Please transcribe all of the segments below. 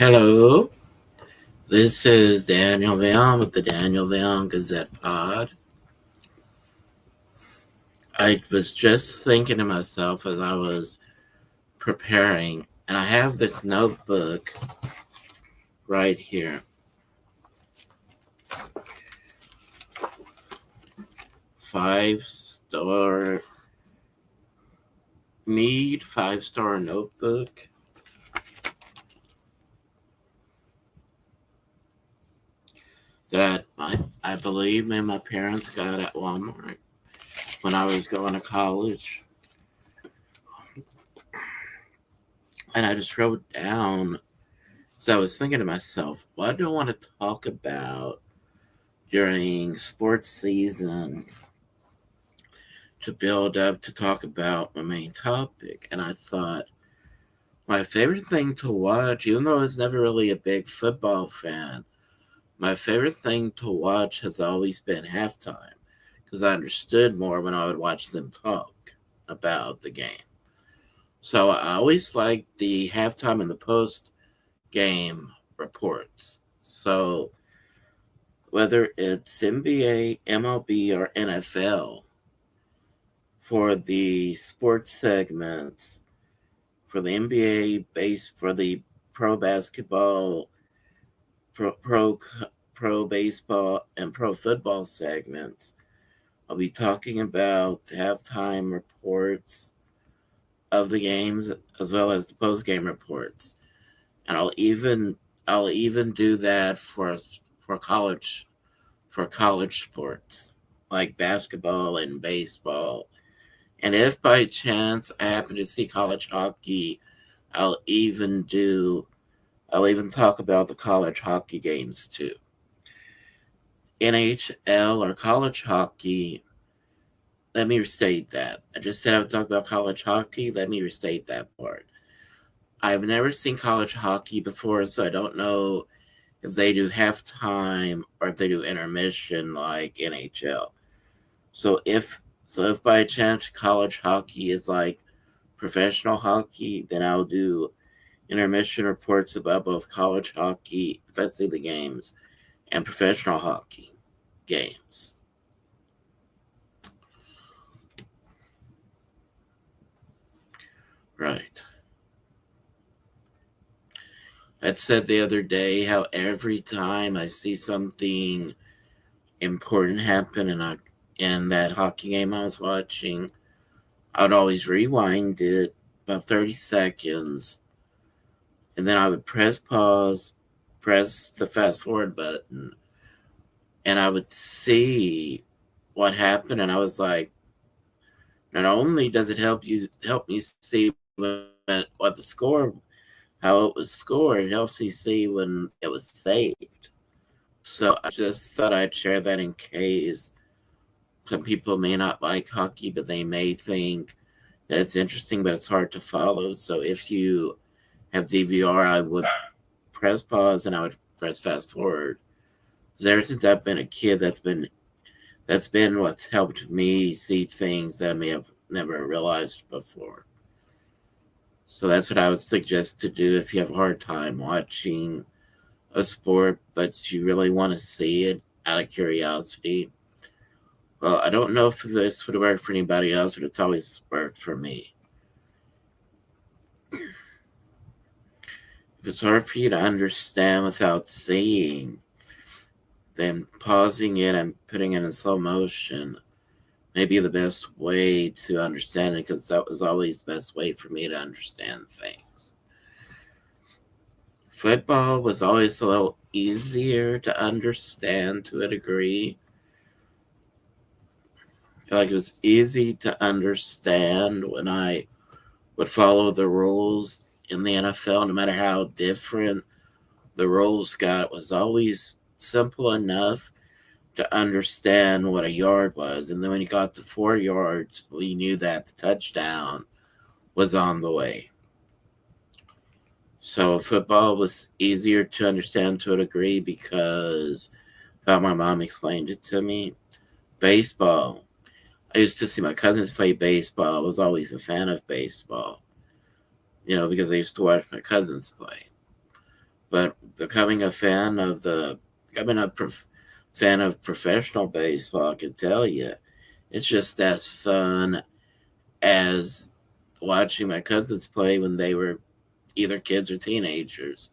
Hello, this is Daniel Veillon with the Daniel Veillon Gazette pod. I was just thinking to myself as I was preparing, and I have this notebook right here. Five-star need, five-star notebook. That I believe me and my parents got at Walmart when I was going to college. And I just wrote down, so I was thinking to myself, what do I want to talk about during sports season to build up to talk about my main topic? And I thought, my favorite thing to watch, even though I was never really a big football fan, my favorite thing to watch has always been halftime because I understood more when I would watch them talk about the game. So I always liked the halftime and the post game reports. So whether it's NBA, MLB, or NFL, for the sports segments, for the NBA base, for the pro basketball, pro baseball, and pro football segments, I'll be talking about the halftime reports of the games as well as the post game reports, and I'll even do that for college sports like basketball and baseball. And if by chance I happen to see college hockey, I'll even do I'll even talk about the college hockey games too. NHL or college hockey, let me restate that. I just said I would talk about college hockey. Let me restate that part. I've never seen college hockey before, so I don't know if they do halftime or if they do intermission like NHL. So if by chance college hockey is like professional hockey, then I'll do intermission reports about both college hockey, if I see the games, and professional hockey games. Right. I said the other day how every time I see something important happen in that hockey game I was watching, I'd always rewind it about 30 seconds, and then I would press pause, press the fast forward button, and I would see what happened, and I was like, not only does it help me see what the score, how it was scored, it helps me see when it was saved. So I just thought I'd share that in case some people may not like hockey, but they may think that it's interesting, but it's hard to follow. So if you have DVR, I would press pause and I would press fast forward. Because ever since I've been a kid, that's been what's helped me see things that I may have never realized before. So that's what I would suggest to do if you have a hard time watching a sport, but you really want to see it out of curiosity. Well, I don't know if this would work for anybody else, but it's always worked for me. If it's hard for you to understand without seeing, then pausing it and putting it in slow motion may be the best way to understand it because that was always the best way for me to understand things. Football was always a little easier to understand to a degree. Like it was easy to understand when I would follow the rules in the NFL, no matter how different the rules got. It was always simple enough to understand what a yard was. And then when you got to 4 yards, we knew that the touchdown was on the way. So football was easier to understand to a degree because how my mom explained it to me. Baseball, I used to see my cousins play baseball. I was always a fan of baseball, because I used to watch my cousins play. But becoming a fan of professional baseball, I can tell you, it's just as fun as watching my cousins play when they were either kids or teenagers.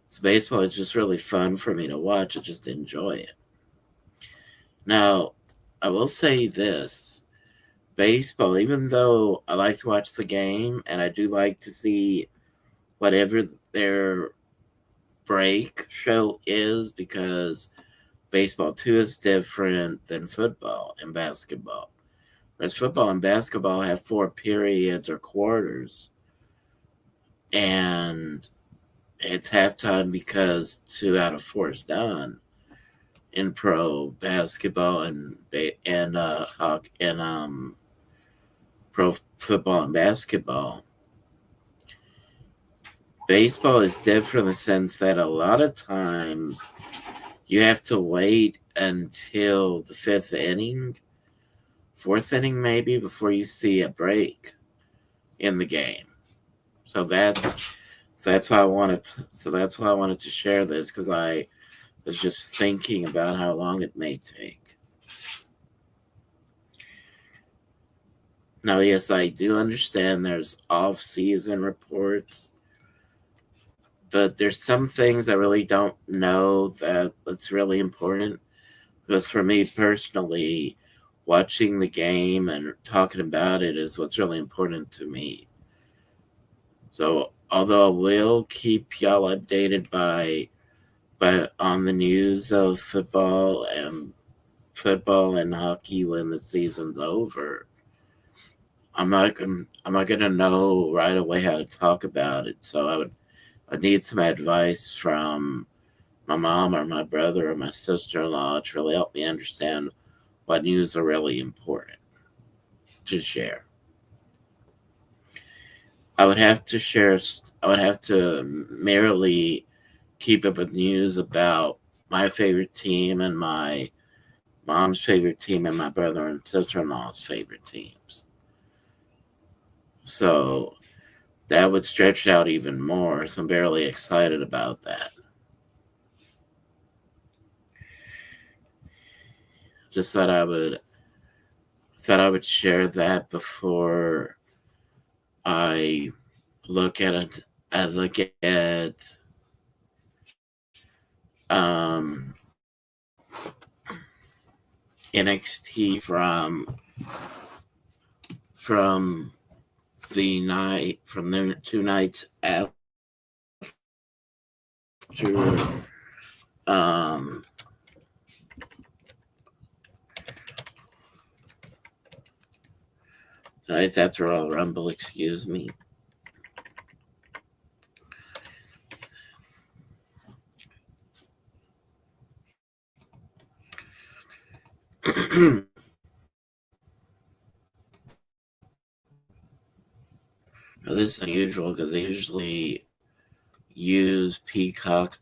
So baseball is just really fun for me to watch. I just enjoy it. Now, I will say this: baseball, even though I like to watch the game and I do like to see whatever their break show is, because baseball too is different than football and basketball. Whereas football and basketball have four periods or quarters, and it's halftime because two out of four is done in pro basketball and hockey and pro football and basketball. Baseball is different in the sense that a lot of times you have to wait until the fifth inning, fourth inning maybe, before you see a break in the game. So that's why I wanted to share this, because I was just thinking about how long it may take. Now, yes, I do understand there's off-season reports, but there's some things I really don't know that's really important. Because for me personally, watching the game and talking about it is what's really important to me. So, although I will keep y'all updated by on the news of football and hockey when the season's over, I'm not gonna know right away how to talk about it. So I need some advice from my mom or my brother or my sister-in-law to really help me understand what news are really important to share. I would have to share. I would have to merely keep up with news about my favorite team and my mom's favorite team and my brother and sister-in-law's favorite teams. So that would stretch it out even more. So I'm barely excited about that. Just thought I would share that before I look at it. I look at um, NXT from from the 2 nights after um, tonight's after all Rumble. Excuse me. Now, this is unusual because they usually use Peacock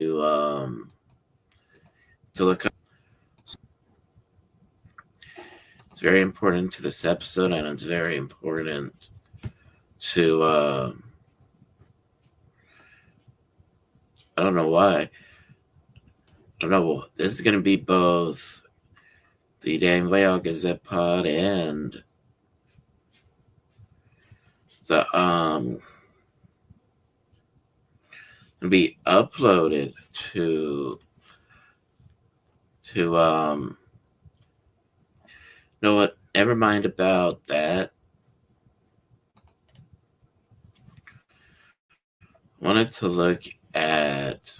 um to look up. It's very important to this episode, and it's very important to I don't know why. I don't know. This is going to be both the Daniel Veillon Gazette pod and the be uploaded to know what, never mind about that. Wanted to look at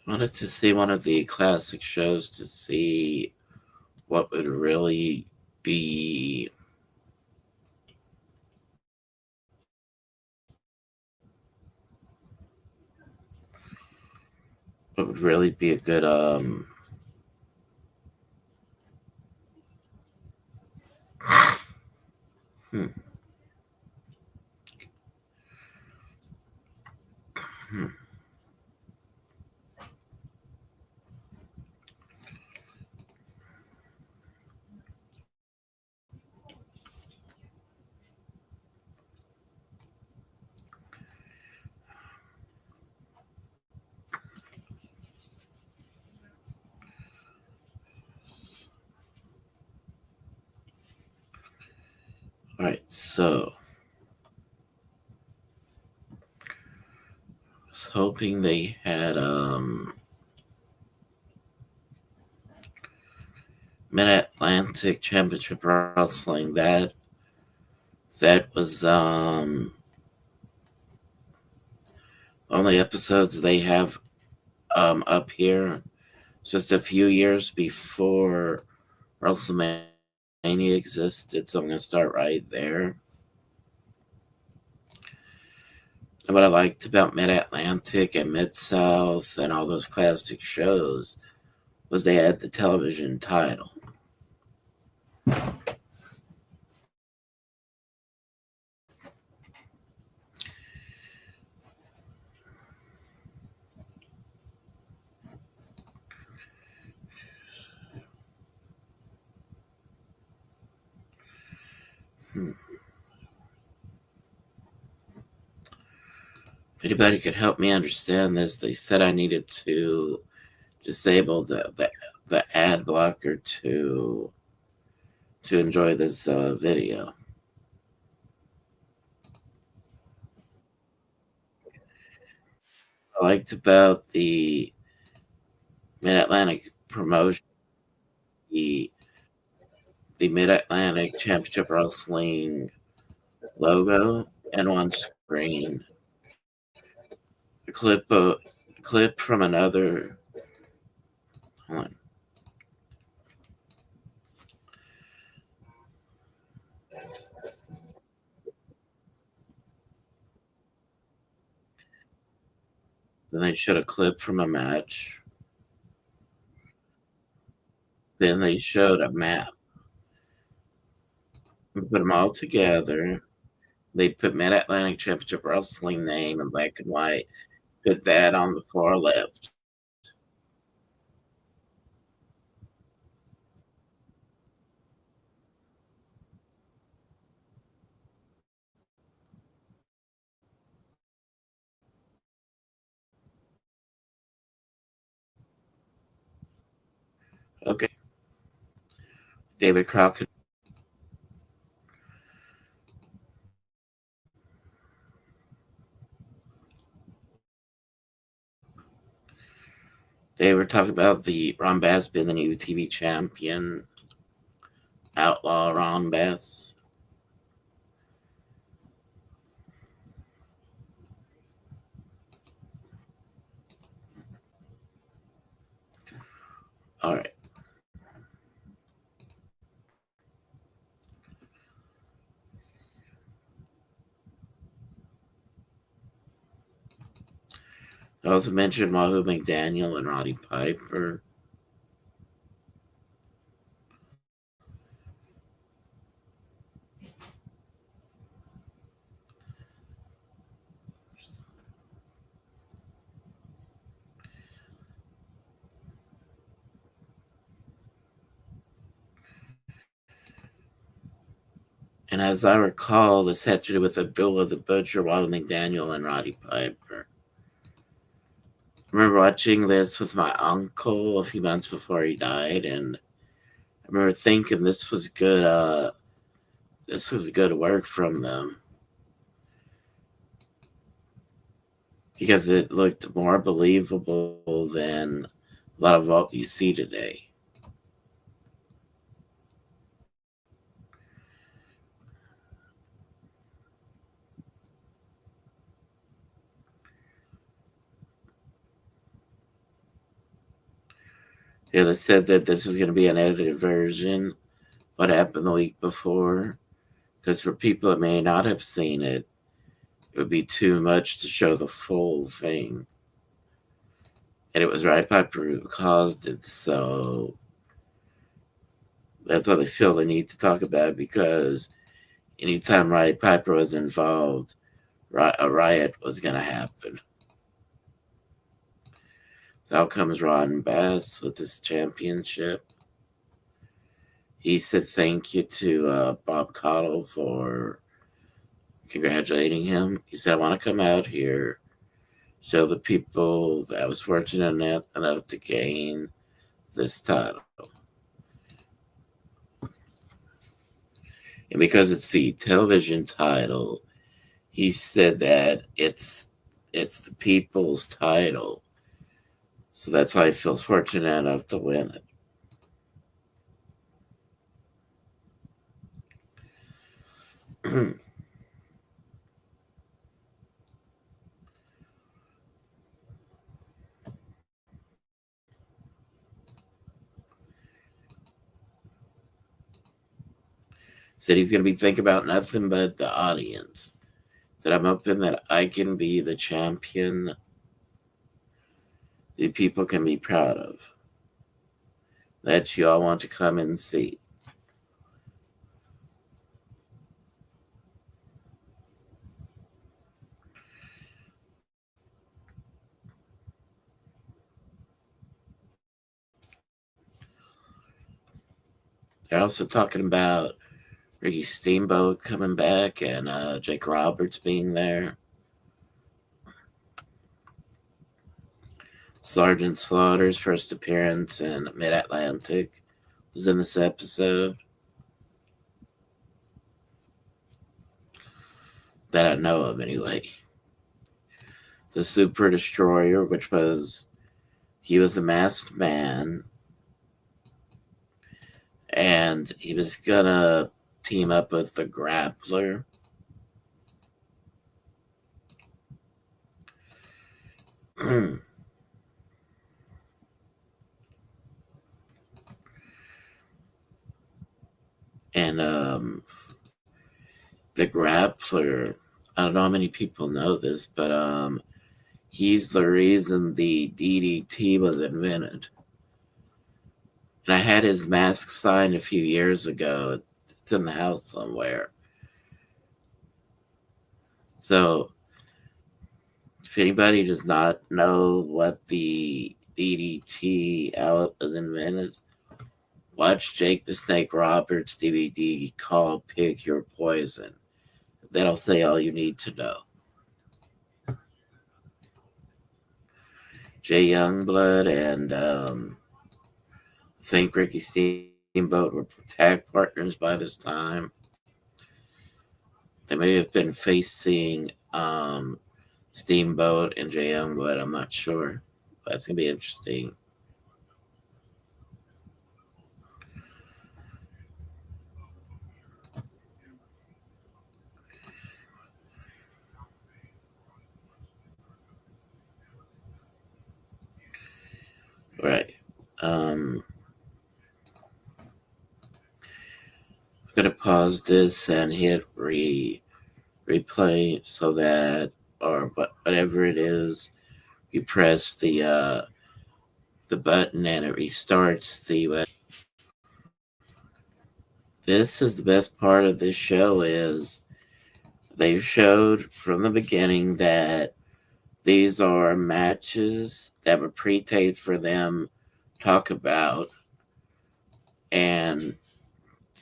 wanted to see one of the classic shows to see what would really be a good hmm. All right, so I was hoping they had Mid Atlantic Championship Wrestling. That was only episodes they have up here. Just a few years before WrestleMania existed, so I'm gonna start right there. And what I liked about Mid Atlantic and Mid South and all those classic shows was they had the television title. Hmm. If anybody could help me understand this, they said I needed to disable the ad blocker to enjoy this video. I liked about the Mid Atlantic promotion, the the Mid Atlantic Championship Wrestling logo, and on screen a clip from another. Hold on. Then they showed a clip from a match. Then they showed a map and put them all together. They put Mid Atlantic Championship Wrestling name in black and white. Put that on the far left. Okay. David Crockett. They were talking about the Ron Bass being the new TV champion, Outlaw Ron Bass. All right. I also mentioned Wahoo McDaniel and Roddy Piper. And as I recall, this had to do with Abdullah the Butcher, Wahoo McDaniel, and Roddy Piper. I remember watching this with my uncle a few months before he died, and I remember thinking this was good. This was good work from them because it looked more believable than a lot of what you see today. Yeah, they said that this was going to be an edited version. What happened the week before? Because for people that may not have seen it, it would be too much to show the full thing. And it was Ry Piper who caused it, so that's why they feel the need to talk about it, because anytime Ry Piper was involved, a riot was going to happen. So out comes Ron Bass with this championship. He said thank you to Bob Caudle for congratulating him. He said, I want to come out here, show the people that I was fortunate enough to gain this title. And because it's the television title, he said that it's the people's title. So that's why he feels fortunate enough to win it. Said he's going to be thinking about nothing but the audience. Said I'm hoping that I can be the champion that people can be proud of, that you all want to come and see. They're also talking about Ricky Steamboat coming back and Jake Roberts being there. Sergeant Slaughter's first appearance in Mid Atlantic was in this episode. That I know of, anyway. The Super Destroyer, he was the masked man, and he was gonna team up with the Grappler. And the Grappler, I don't know how many people know this, but he's the reason the DDT was invented. And I had his mask signed a few years ago. It's in the house somewhere. So if anybody does not know what the DDT out was invented, watch Jake the Snake Roberts DVD called Pick Your Poison. That'll say all you need to know. Jay Youngblood and I think Ricky Steamboat were tag partners by this time. They may have been facing Steamboat and Jay Youngblood. I'm not sure. That's going to be interesting. Right. I'm going to pause this and hit replay so that, or whatever it is, you press the button and it restarts the web. This is the best part of this show is they showed from the beginning that these are matches that were pre-taped for them to talk about. And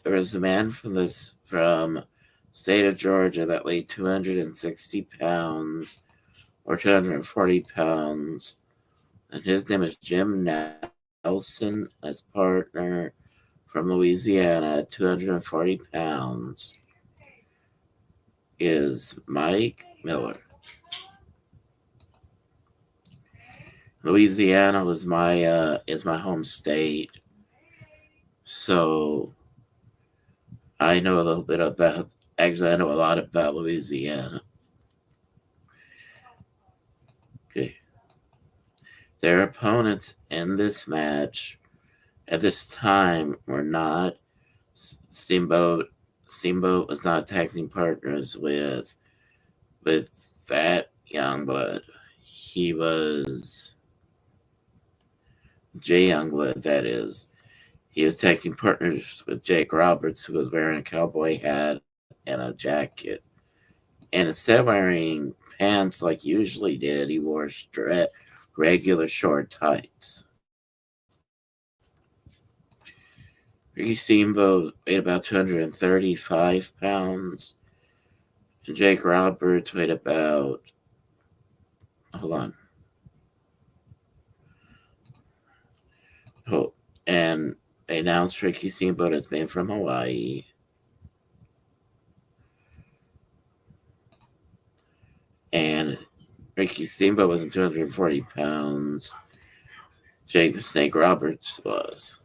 there was a man from state of Georgia that weighed 260 pounds or 240 pounds. And his name is Jim Nelson. His partner from Louisiana at 240 pounds is Mike Miller. Louisiana was is my home state, so I know a little bit about. Actually, I know a lot about Louisiana. Okay, their opponents in this match at this time were not Steamboat. Steamboat was not tag team partners with that Youngblood. He was Jay Youngblood, that is. He was taking partners with Jake Roberts, who was wearing a cowboy hat and a jacket. And instead of wearing pants like he usually did, he wore regular short tights. Ricky Steamboat weighed about 235 pounds. And Jake Roberts weighed about, hold on. Oh, and they announced Ricky Steamboat as being from Hawaii. and Ricky Steamboat wasn't 240 pounds. Jake the Snake Roberts was.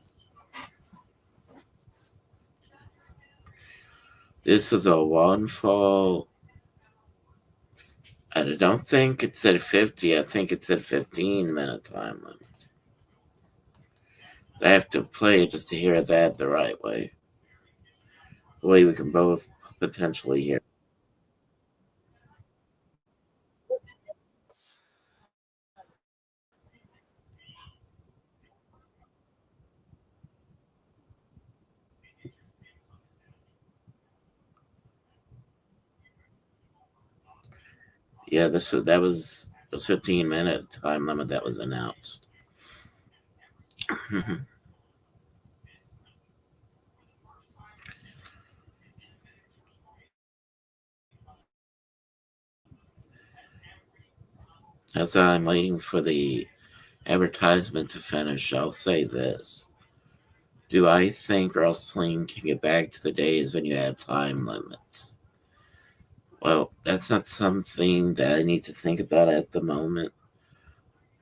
This was a one fall. I don't think it said 50. I think it said 15-minute time limit. I have to play it just to hear that the right way. The way we can both potentially hear. Yeah, that was 15-minute time limit that was announced. As I'm waiting for the advertisement to finish, I'll say this. Do I think wrestling can get back to the days when you had time limits? Well, that's not something that I need to think about at the moment,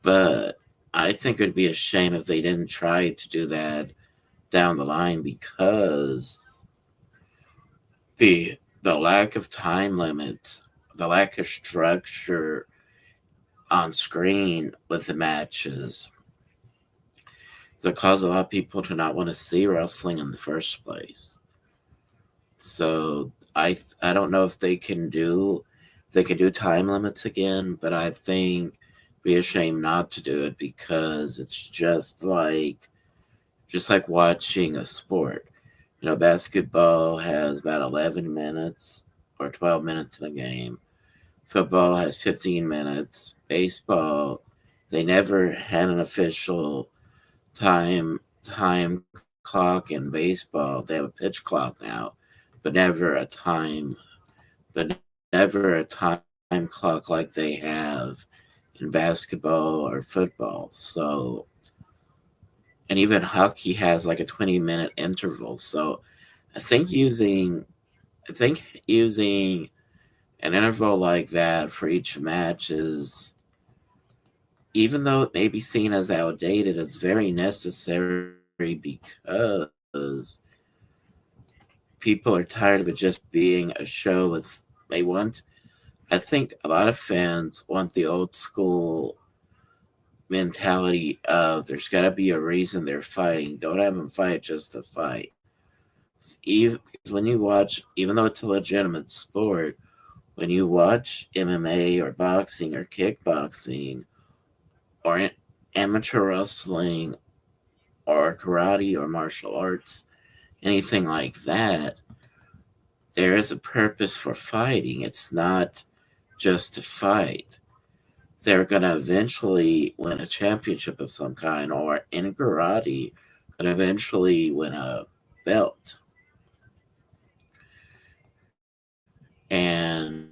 but I think it would be a shame if they didn't try to do that down the line because the lack of time limits, the lack of structure on screen with the matches that cause a lot of people to not want to see wrestling in the first place. So I don't know if they can do time limits again, but I think it'd be a shame not to do it because it's just like watching a sport. You know, basketball has about 11 minutes or 12 minutes in a game. Football has 15 minutes. Baseball, they never had an official time clock in baseball. They have a pitch clock now, but never a time but never a time clock like they have in basketball or football. So and even hockey has like a 20-minute interval. So I think using I think using an interval like that for each match is, even though it may be seen as outdated, it's very necessary because people are tired of it just being a show with they want I think a lot of fans want the old school mentality of there's got to be a reason they're fighting. Don't have them fight just to fight. Even when you watch, even though it's a legitimate sport, when you watch MMA or boxing or kickboxing or amateur wrestling or karate or martial arts, anything like that, there is a purpose for fighting. It's not just to fight. They're going to eventually win a championship of some kind, or in karate, going to eventually win a belt. And,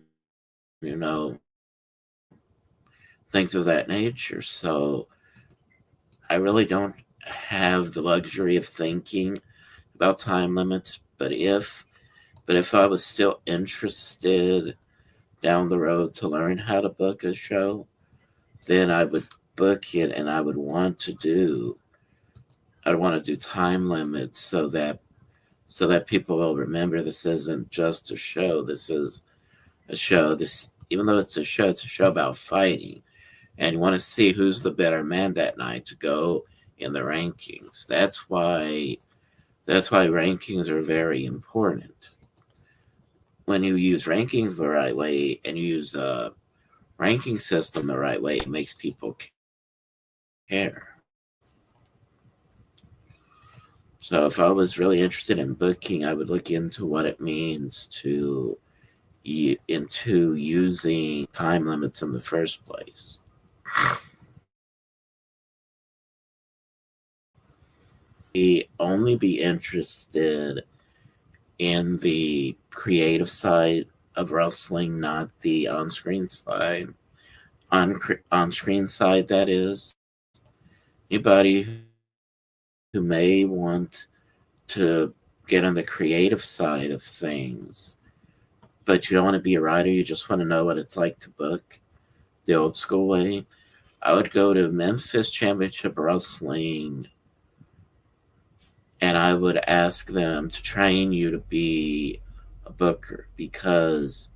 you know, things of that nature. So I really don't have the luxury of thinking about time limits, but if I was still interested down the road to learn how to book a show, then I would book it and I'd want to do time limits so that people will remember this isn't just a show. This is a show. This even though it's a show about fighting, and you want to see who's the better man that night to go in the rankings. That's why rankings are very important. When you use rankings the right way and you use a ranking system the right way, it makes people care. So if I was really interested in booking, I would look into what it means into using time limits in the first place. Only be interested in the creative side of wrestling, not the on-screen side. On-screen side, that is. Anybody who may want to get on the creative side of things, but you don't want to be a rider. You just want to know what it's like to book the old school way. I would go to Memphis Championship Wrestling and I would ask them to train you to be a booker because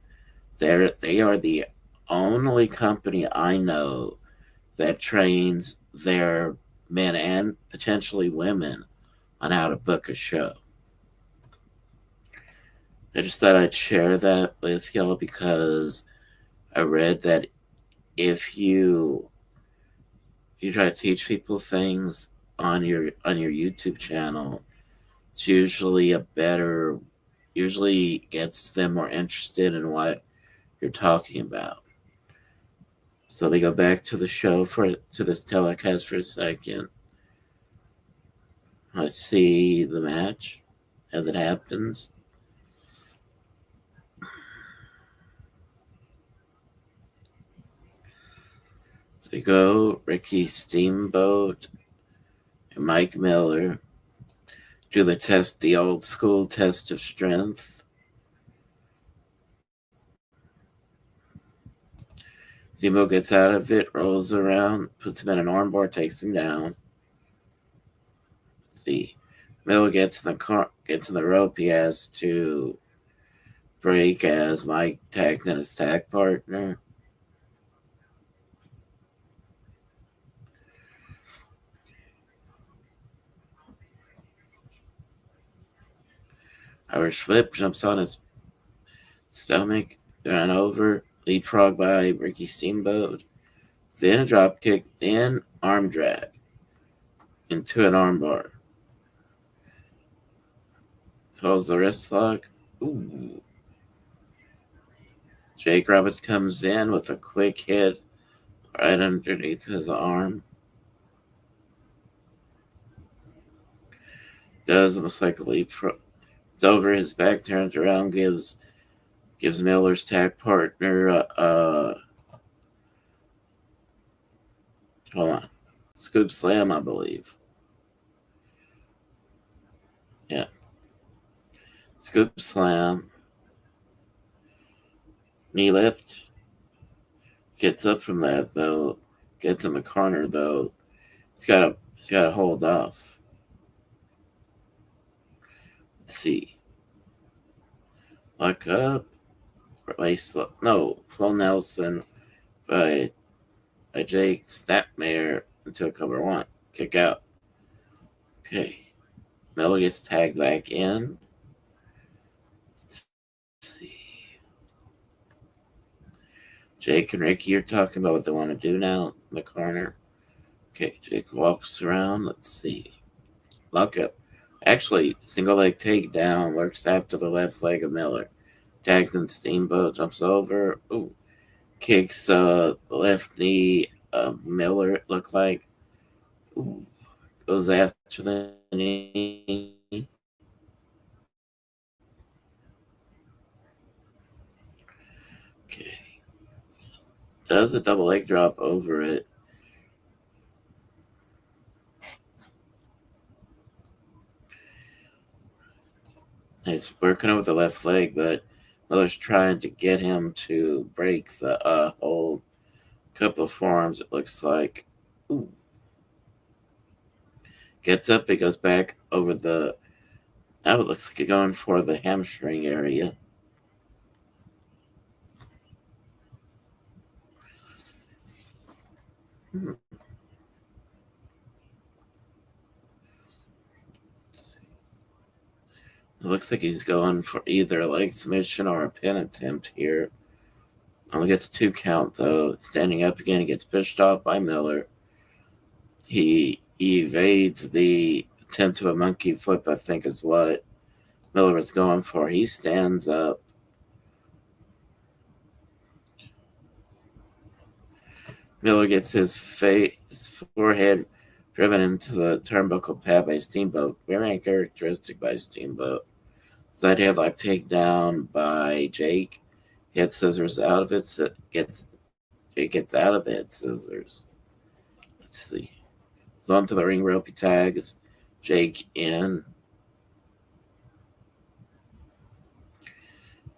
they are the only company I know that trains their men and potentially women on how to book a show. I just thought I'd share that with y'all because I read that if you try to teach people things on your YouTube channel, it's usually gets them more interested in what you're talking about. So they go back to the show to this telecast for a second. Let's see the match as it happens. They go Ricky Steamboat and Mike Miller do the old school test of strength. Steamboat gets out of it, rolls around, puts him in an armbar, takes him down. Let's see, Miller gets in the rope. He has to break as Mike tags in his tag partner. Irish whip jumps on his stomach, run over, leapfrog by Ricky Steamboat, then a drop kick, then arm drag into an armbar. Holds the wrist lock. Ooh. Jake Roberts comes in with a quick hit right underneath his arm. Does almost like a leapfrog. It's over his back, turns around, gives Miller's tag partner hold on, scoop slam, I believe. Yeah, scoop slam, knee lift. Gets up from that though. Gets in the corner though. He's got to hold off. Let's see. Lock up. Full Nelson by Jake Snapmare into a cover one. Kick out. Okay. Miller gets tagged back in. Let's see. Jake and Ricky are talking about what they want to do now in the corner. Okay, Jake walks around. Let's see. Lock up. Actually, single leg takedown works after the left leg of Miller. Tags in Steamboat, jumps over. Ooh. Kicks the left knee of Miller, it looked like. Ooh. Goes after the knee. Okay. Does a double leg drop over it. He's working over the left leg, but Miller's trying to get him to break the hold. Couple of forearms, it looks like. Ooh. Gets up, he goes back over the. Now it looks like he's going for the hamstring area. It looks like he's going for either a leg submission or a pin attempt here. Only gets a 2 count though. Standing up again, he gets pushed off by Miller. He evades the attempt to a monkey flip, I think is what Miller was going for. He stands up. Miller gets his forehead driven into the turnbuckle pad by Steamboat. Very uncharacteristic by Steamboat. Side headlock takedown by Jake. Head scissors out of it. Jake gets out of the head scissors. Let's see. He's onto the ring rope. He tags Jake in.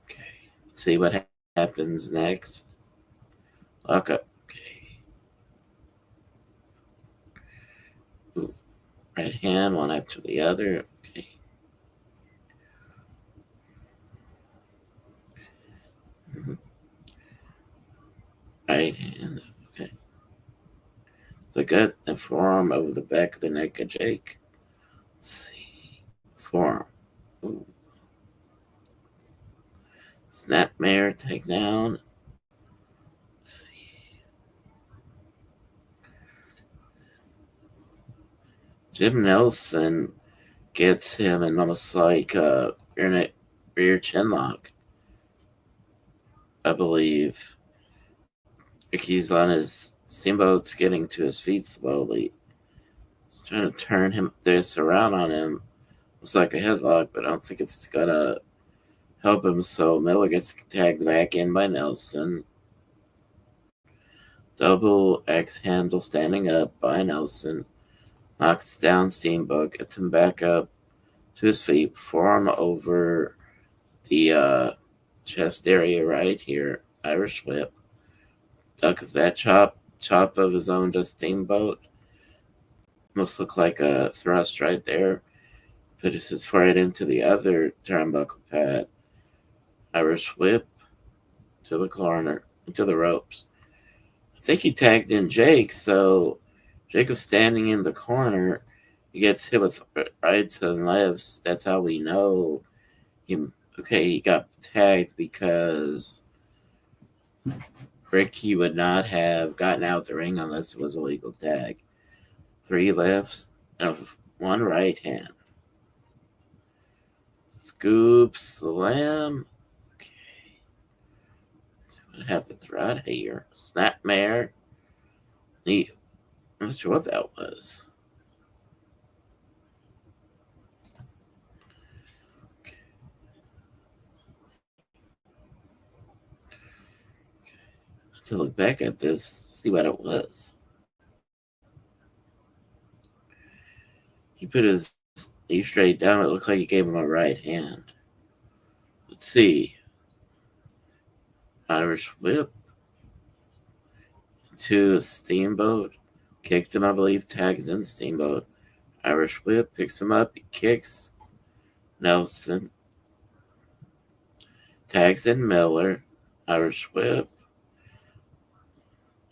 Okay. Let's See what happens next. Lock up. Okay. Ooh. Right hand, one after the other. Okay. Mhm. Right hand. Okay. The gut, the forearm over the back of the neck of Jake. Let's see. Forearm. Ooh. Snapmare takedown. Let's see. Jim Nelson gets him in almost like a rear chin lock, I believe. Ricky's on his Steamboat's getting to his feet slowly. He's trying to turn this around on him. It's like a headlock, but I don't think it's gonna help him. So Miller gets tagged back in by Nelson. Double X handle standing up by Nelson. Knocks down Steamboat, gets him back up to his feet, forearm over the chest area right here. Irish whip. Ducks that chop of his own to Steamboat. Must look like a thrust right there. Puts his forehead into the other turnbuckle pad. Irish whip to the corner, into the ropes. I think he tagged in Jake, so Jake was standing in the corner. He gets hit with rights and lefts. That's how we know he got tagged because Ricky would not have gotten out the ring unless it was a legal tag. 3 lefts and one right hand. Scoop slam. Okay. What happens right here? Snapmare. I'm not sure what that was. Okay. I have to look back at this, see what it was. He put his knee straight down. It looked like he gave him a right hand. Let's see. Irish whip to Steamboat. Kicked him, I believe. Tags in Steamboat. Irish whip picks him up. He kicks Nelson. Tags in Miller. Irish whip.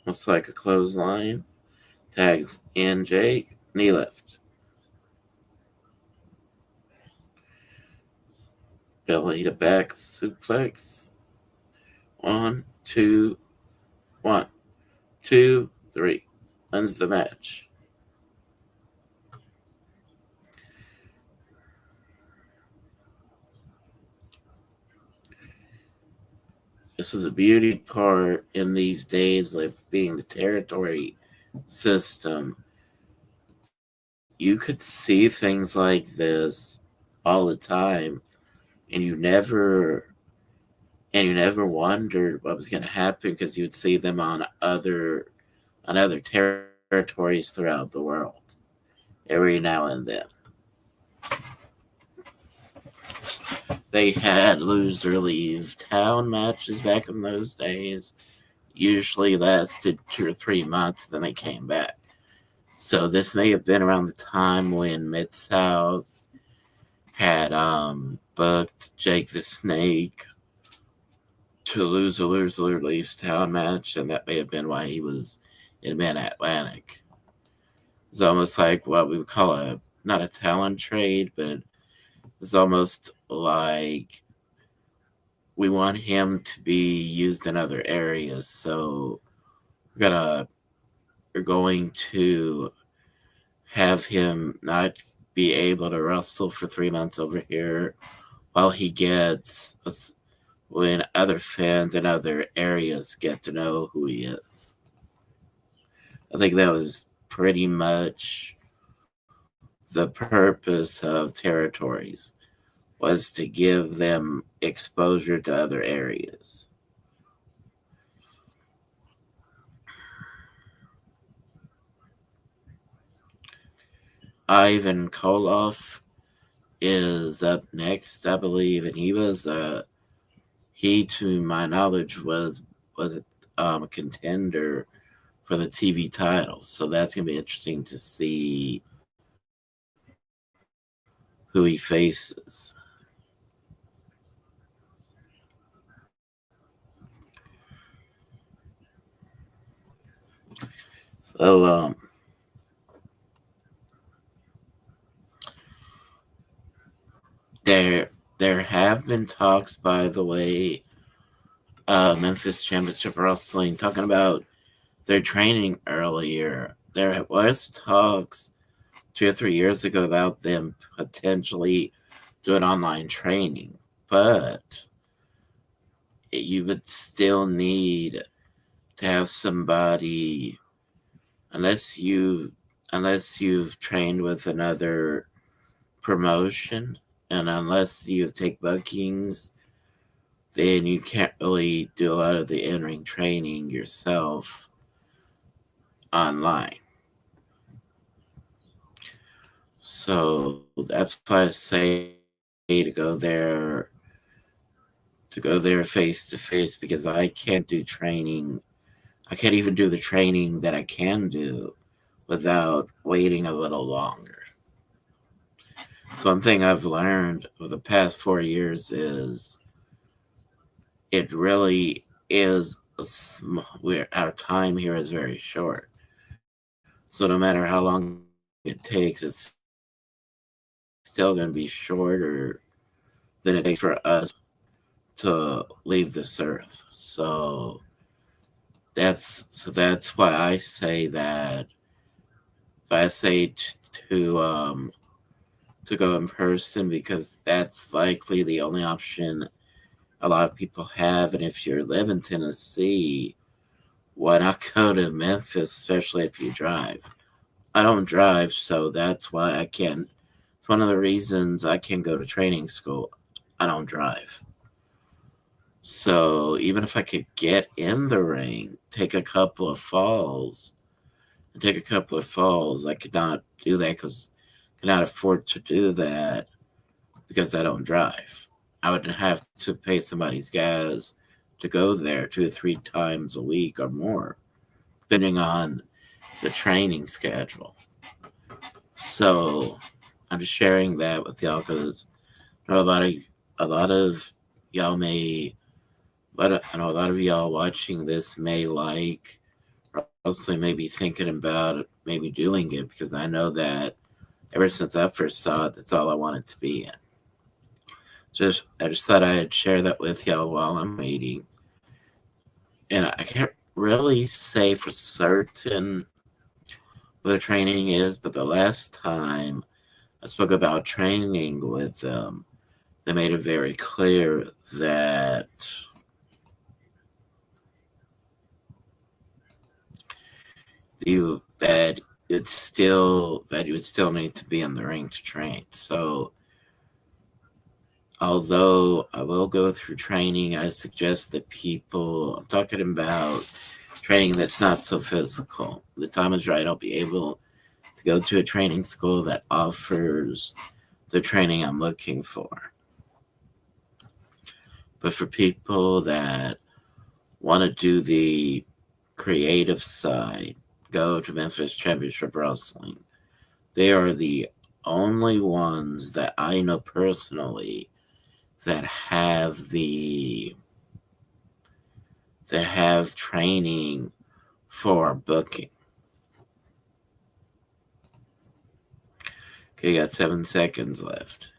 Looks like a clothesline. Tags in Jake. Knee lift. Belly to back suplex. 1, 2, 1, 2, 3. Ends the match. This was a beauty part in these days, like being the territory system. You could see things like this all the time, and you never wondered what was going to happen because you'd see them on other territories throughout the world every now and then. They had loser leave town matches back in those days. Usually lasted 2 or 3 months, then they came back. So this may have been around the time when Mid South had booked Jake the Snake to lose a loser leaves town match, and that may have been why he was in Mid Atlantic. It's almost like what we would call not a talent trade, but it's almost like we want him to be used in other areas. So we're going to have him not be able to wrestle for 3 months over here while he gets when other fans in other areas get to know who he is. I think that was pretty much the purpose of territories, was to give them exposure to other areas. Ivan Koloff is up next, I believe, and he he, to my knowledge, was a contender for the TV title. So that's gonna be interesting to see who he faces. So there have been talks, by the way, Memphis Championship Wrestling talking about their training earlier. There was talks 2 or 3 years ago about them potentially doing online training, but you would still need to have somebody, unless you've trained with another promotion, and unless you take bookings, then you can't really do a lot of the in-ring training yourself online. So that's why I say to go there face to face, because I can't do training. I can't even do the training that I can do without waiting a little longer. So one thing I've learned over the past 4 years is it really is our time here is very short. So no matter how long it takes, it's still going to be shorter than it takes for us to leave this earth. So that's why I say that. I say to go in person, because that's likely the only option a lot of people have. And if you live in Tennessee, why not go to Memphis, especially if you drive? I don't drive, so that's why I can't. It's one of the reasons I can't go to training school. I don't drive. So even if I could get in the ring, take a couple of falls, I could not do that because I could not afford to do that because I don't drive. I would have to pay somebody's gas to go there 2 or 3 times a week or more, depending on the training schedule. So I'm just sharing that with y'all because I know a lot of y'all may, I know a lot of y'all watching this may like, or also may be thinking about maybe doing it, because I know that ever since I first saw it, that's all I wanted to be in. I just thought I'd share that with y'all while I'm waiting. And I can't really say for certain what the training is, but the last time I spoke about training with them, they made it very clear that you would still need to be in the ring to train. So although I will go through training, I suggest that I'm talking about training that's not so physical. The time is right, I'll be able to go to a training school that offers the training I'm looking for. But for people that want to do the creative side, go to Memphis Championship Wrestling. They are the only ones that I know personally that have training for booking. Okay, got 7 seconds left.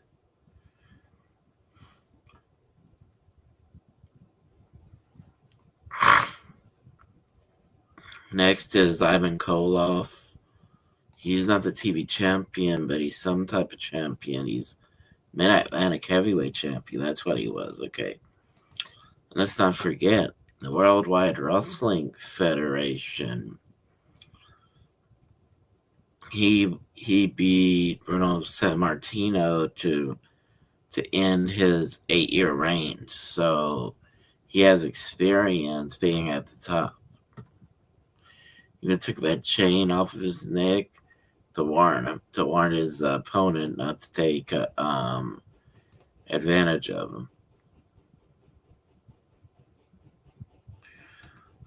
Next is Ivan Koloff. He's not the TV champion, but he's some type of champion. He's Mid-Atlantic heavyweight champion. That's what he was, okay? And let's not forget the Worldwide Wrestling Federation. He beat Bruno Sammartino to end his 8-year reign. So he has experience being at the top. Even took that chain off of his neck to warn his opponent not to take advantage of him.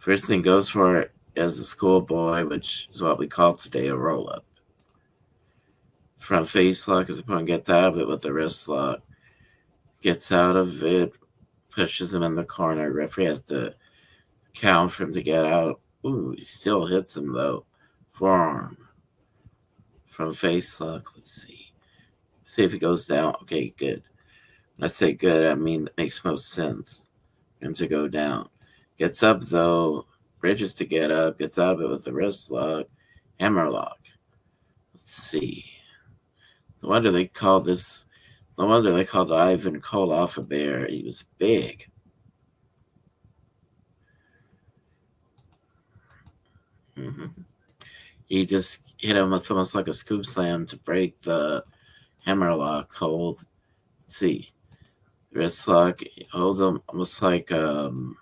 First thing goes for it as a schoolboy, which is what we call today a roll up. Front face lock as opponent gets out of it with the wrist lock. Gets out of it, pushes him in the corner. Referee has to count for him to get out. Ooh, he still hits him though. Forearm. From face lock. Let's see. See if he goes down. Okay, good. When I say good, I mean that makes most sense. Him to go down. Gets up though. Bridges to get up. Gets out of it with the wrist lock. Hammer lock. Let's see. No wonder they called Ivan Koloff a bear. He was big. Mm-hmm. He just hit him with almost like a scoop slam to break the hammerlock hold. Let's see. Wrist lock holds him almost like I'm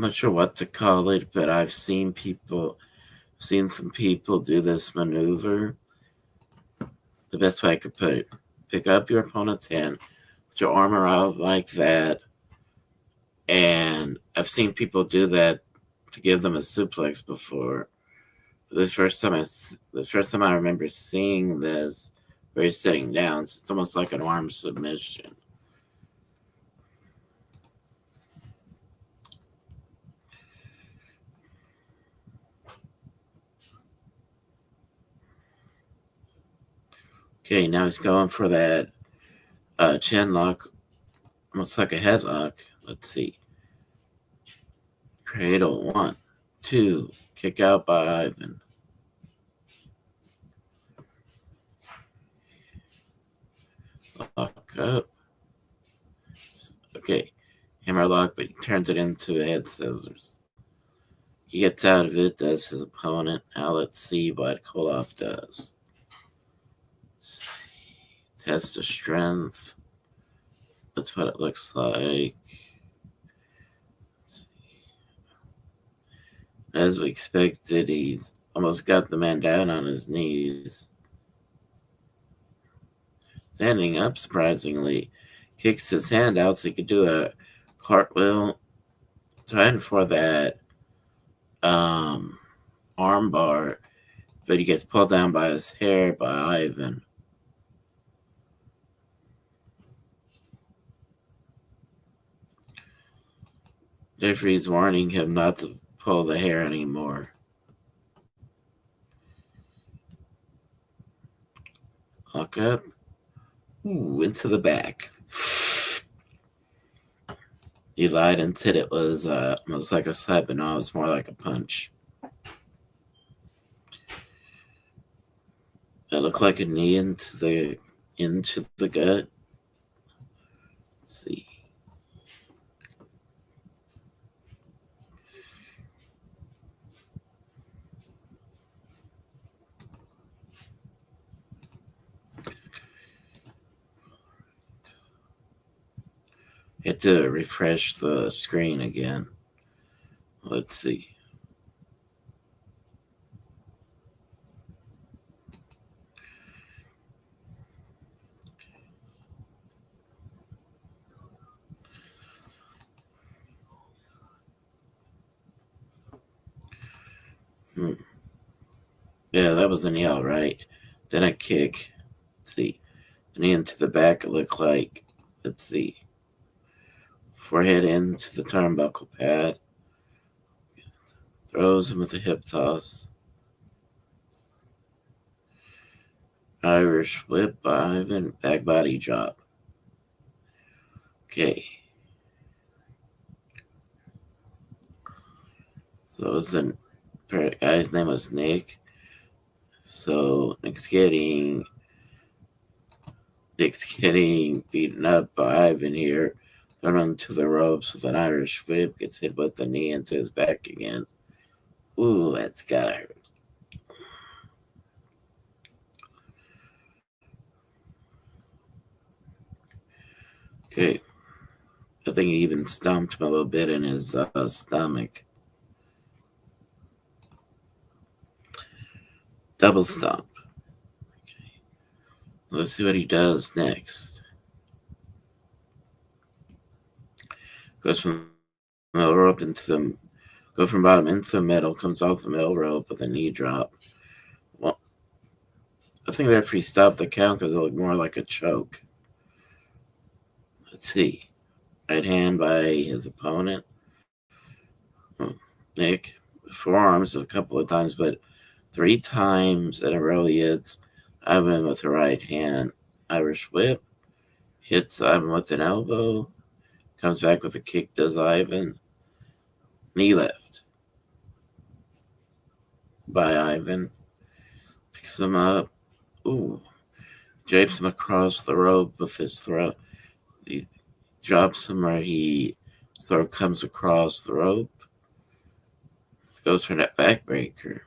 not sure what to call it, but I've seen some people do this maneuver. The best way I could put it: pick up your opponent's hand, put your arm around like that, and I've seen people do that to give them a suplex before. The first time I remember seeing this, where he's sitting down, it's almost like an arm submission. Okay, now he's going for that chin lock, almost like a headlock. Let's see. Cradle, 1, 2, kick out by Ivan. Lock up. Okay, hammerlock, but he turns it into a head scissors. He gets out of it, does his opponent. Now let's see what Koloff does. Test of strength. That's what it looks like. As we expected, he's almost got the man down on his knees. Standing up, surprisingly. Kicks his hand out so he could do a cartwheel. Trying for that arm bar, but he gets pulled down by his hair by Ivan. Referee's warning him not to pull the hair anymore. Lock up. Ooh, into the back. He lied and said it was almost like a slap, but no, it was more like a punch. It looked like a knee into the gut. Let's see. Had to refresh the screen again. Let's see. Yeah, that was a knee, all right. Then a kick. Let's see. Knee into the back, it looked like. Let's see. Forehead into the turnbuckle pad. Throws him with a hip toss. Irish whip by Ivan. Back body drop. Okay. So the guy's name was Nick. So Nick's getting beaten up by Ivan here. Thrown onto the ropes with an Irish whip. Gets hit with the knee into his back again. Ooh, that's gotta hurt. Okay. I think he even stomped him a little bit in his stomach. Double stomp. Okay. Let's see what he does next. Goes from the middle rope into the go from bottom into the middle, comes off the middle rope with a knee drop. Well, I think the referee stopped the count because it looked more like a choke. Let's see. Right hand by his opponent. Nick, forearms a couple of times, but 3 times in a row he hits Ivan with the right hand. Irish whip, hits Ivan with an elbow, comes back with a kick, does Ivan. Knee left by Ivan, picks him up. Ooh, drapes him across the rope with his throat. He drops him where his throat comes across the rope. Goes for that backbreaker.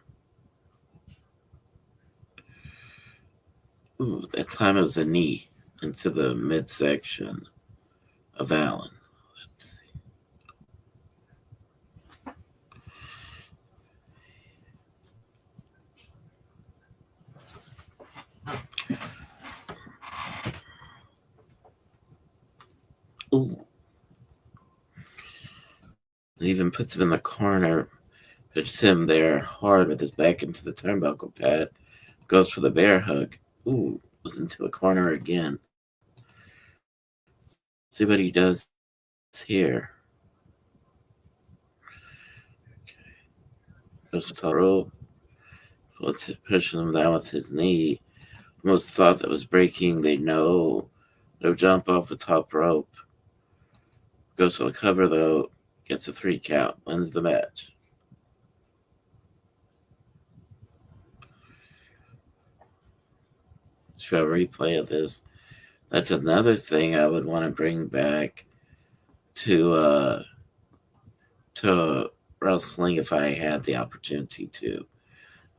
Ooh, that time it was a knee into the midsection of Allen. Let's see. Ooh. It even puts him in the corner, puts him there hard with his back into the turnbuckle pad. Goes for the bear hug. Ooh, goes into the corner again. See what he does here. Goes to the rope. Pushes him down with his knee. Almost thought that was breaking. They know. No jump off the top rope. Goes for the cover though. Gets a 3 count. Wins the match. Show a replay of this. That's another thing I would want to bring back to wrestling if I had the opportunity to.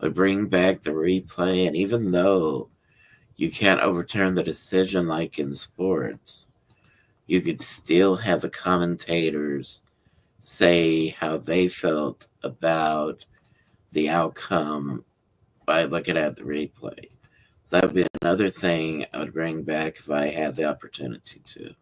Would bring back the replay, and even though you can't overturn the decision like in sports, you could still have the commentators say how they felt about the outcome by looking at the replay. So that would be another thing I would bring back if I had the opportunity to.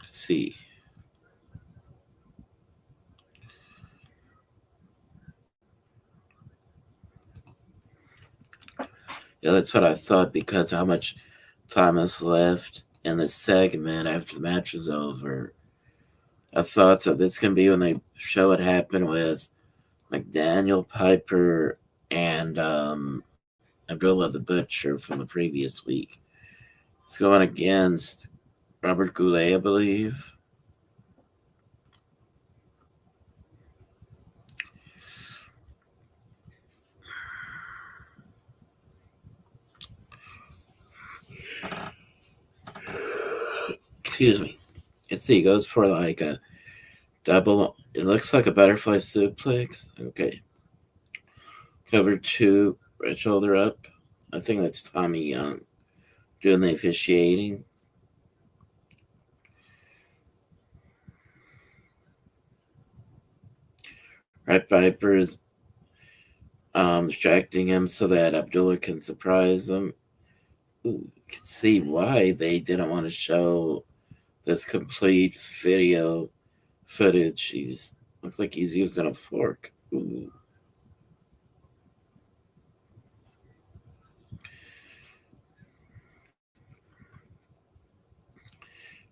Let's see. Yeah, that's what I thought because how much time is left in the segment after the match is over. I thought so. This can be when they show what happened with McDaniel, Piper, and Abdullah the Butcher from the previous week. It's going against Robert Goulet, I believe. Excuse me. Let's see. He goes for like a double. It looks like a butterfly suplex. Okay. Cover 2, right shoulder up. I think that's Tommy Young doing the officiating. Right Piper is distracting him so that Abdullah can surprise him. Ooh, you can see why they didn't want to show this complete video footage. Looks like he's using a fork. Ooh.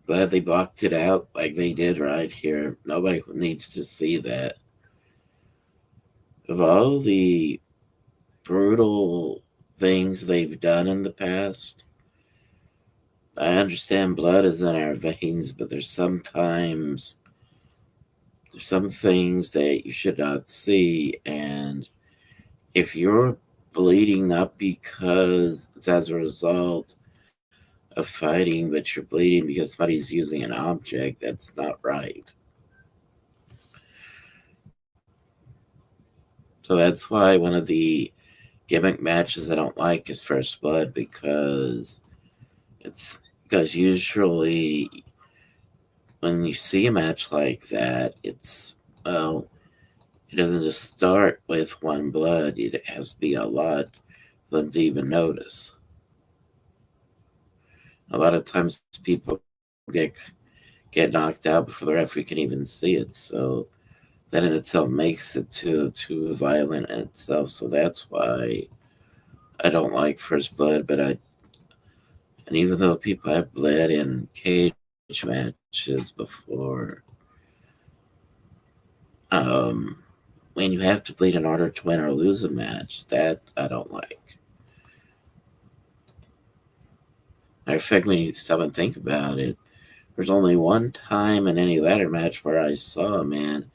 Glad they blocked it out like they did right here. Nobody needs to see that. Of all the brutal things they've done in the past, I understand blood is in our veins, but there's some things that you should not see. And if you're bleeding not because it's as a result of fighting, but you're bleeding because somebody's using an object, that's not right. So that's why one of the gimmick matches I don't like is First Blood because because usually when you see a match like that, well, it doesn't just start with one blood. It has to be a lot for them to even notice. A lot of times people get get knocked out before the referee can even see it. So that in itself makes it too violent in itself. So that's why I don't like first blood. And even though people have bled in cage matches before, um, when you have to bleed in order to win or lose a match, that I don't like. Matter of fact, when you stop and think about it, there's only one time in any ladder match where I saw a man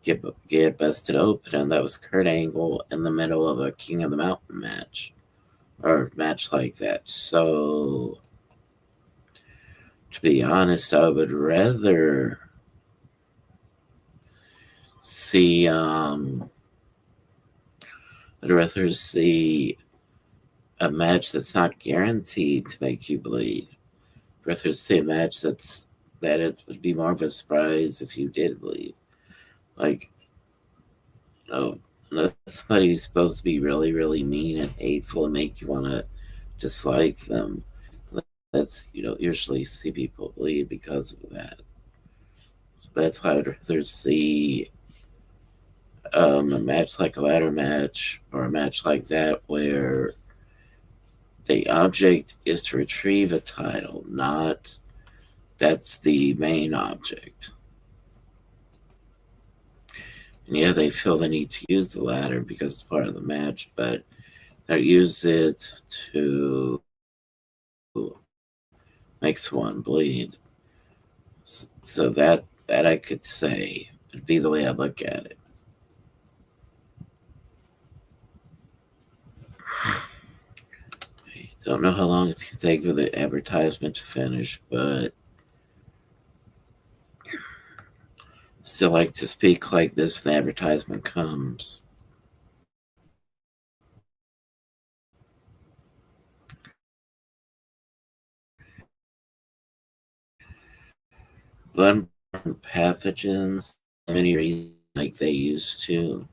get busted open, and that was Kurt Angle in the middle of a King of the Mountain match or match like that. So, to be honest, see I'd rather see a match that's not guaranteed to make you bleed. I'd rather see a match that it would be more of a surprise if you did bleed. Like, you know, unless somebody's supposed to be really, really mean and hateful and make you want to dislike them, that's, usually see people bleed because of that. So that's why I would rather see a match like a ladder match or a match like that where the object is to retrieve a title, not that's the main object. And yeah, they feel the need to use the ladder because it's part of the match, but they use it to make someone bleed. So that I could say would be the way I look at it. I don't know how long it's going to take for the advertisement to finish, but still like to speak like this when the advertisement comes. Blood pathogens, many reasons like they used to.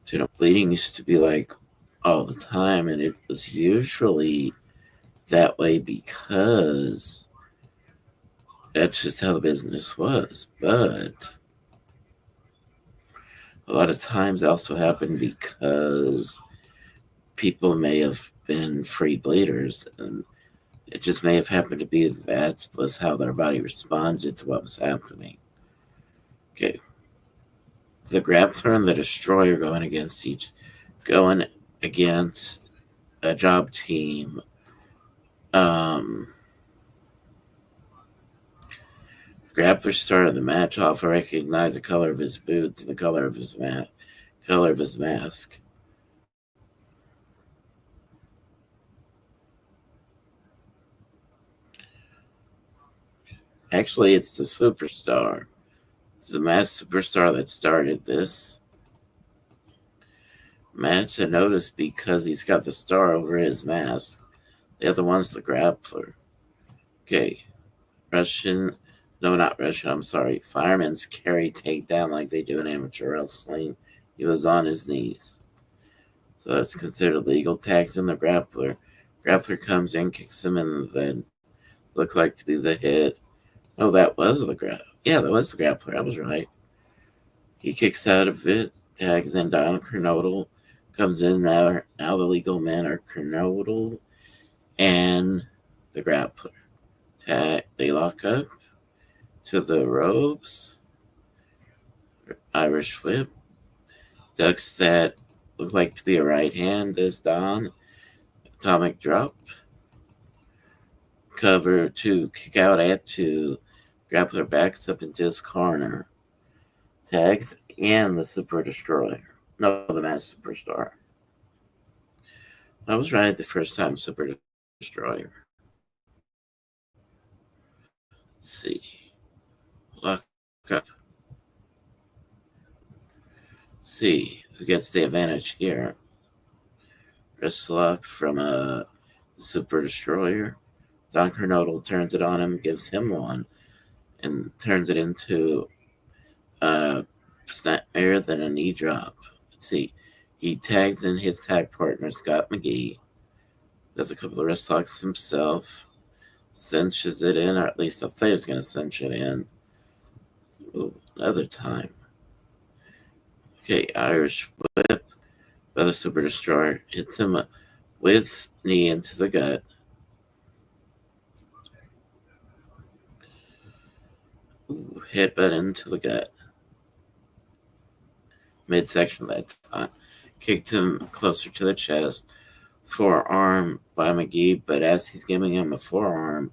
So, bleeding used to be like all the time, and it was usually that way because that's just how the business was. But a lot of times it also happened because people may have been free bleeders, and it just may have happened to be that was how their body responded to what was happening. Okay, the grappler and the destroyer going against a job team. Um, Grappler started the match off. I recognized the color of his boots and the color of his mask. Actually, it's the superstar. It's the masked superstar that started this match. I noticed because he's got the star over his mask. The other one's the grappler. Okay, Russian. No, not Russian. I'm sorry. Fireman's carry takedown like they do in amateur wrestling. He was on his knees. So that's considered legal. Tags in the grappler. Grappler comes in, kicks him, and then looked like to be the hit. No, that was the Yeah, that was the grappler. I was right. He kicks out of it, tags in Don Kernodle, comes in now. Now the legal men are Kernodle and the grappler. They lock up to the ropes. Irish whip. Ducks that look like to be a right hand as Don. Atomic drop. Cover to kick out at two. Grappler backs up into his corner. Tags and the Super Destroyer. No, the Mass Superstar. I was right the first time, Super Destroyer. Let's see. Lock up. Let's see who gets the advantage here. Wrist lock from the Super Destroyer. Don Kernodle turns it on him, gives him one, and turns it into a snapmare, then a knee drop. Let's see. He tags in his tag partner, Scott McGee, does a couple of wrist locks himself, cinches it in, or at least I thought he was going to cinch it in. Ooh, another time. Okay, Irish whip by the Super Destroyer. Hits him with knee into the gut. Ooh, headbutt into the gut. Midsection that time. Kicked him closer to the chest. Forearm by McGee, but as he's giving him a forearm,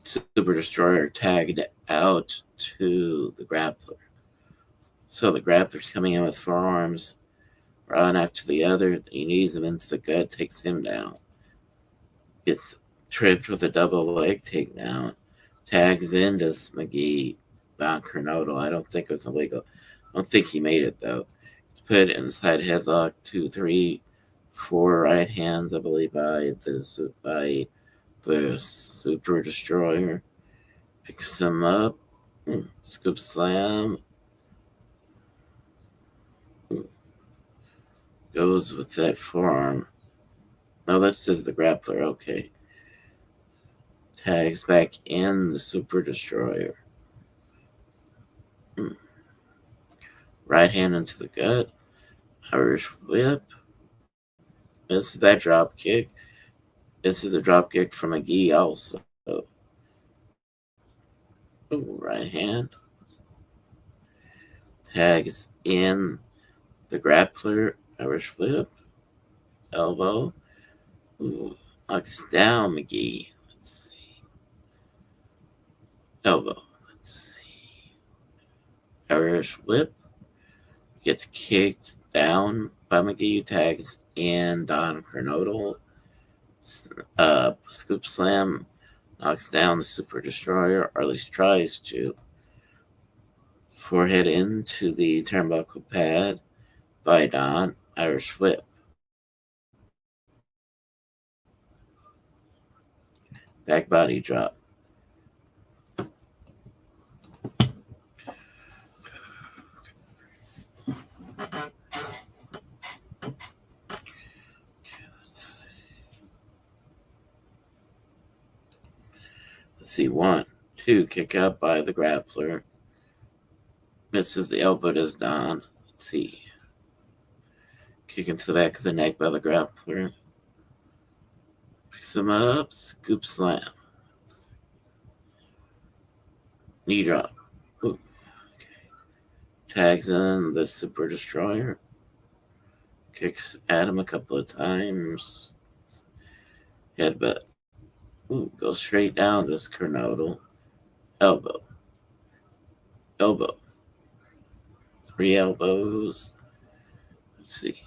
Super Destroyer tagged out to the grappler. So the grappler's coming in with forearms, one after the other. He knees him into the gut, takes him down. Gets tripped with a double leg takedown. Tags in does McGee, Don Kernodle. I don't think it was illegal. I don't think he made it though. It's put inside headlock, 2, 3, 4 right hands, I believe, by the Super Destroyer. Picks him up, scoop slam, goes with that forearm. No, that's just the grappler. Okay. Tags back in the Super Destroyer. Right hand into the gut. Irish whip. This is that drop kick. This is a drop kick from McGee also. Ooh, right hand. Tags in the grappler. Irish whip. Elbow. Ooh, knocks down McGee. Let's see. Elbow. Let's see. Irish whip. Gets kicked down by McGee. Tags in Don Kernodle. Scoop slam. Knocks down the Super Destroyer, or at least tries to. Forehead into the turnbuckle pad by Don. Irish whip. Back body drop. Let's see. 1, 2. Kick out by the grappler. Misses the elbow to Don. Let's see. Kick into the back of the neck by the grappler. Picks him up. Scoop slam. Knee drop. Ooh. Okay. Tags in the Super Destroyer. Kicks at him a couple of times. Headbutt. Ooh, goes straight down this Kernodle. Elbow. Elbow. 3 elbows. Let's see.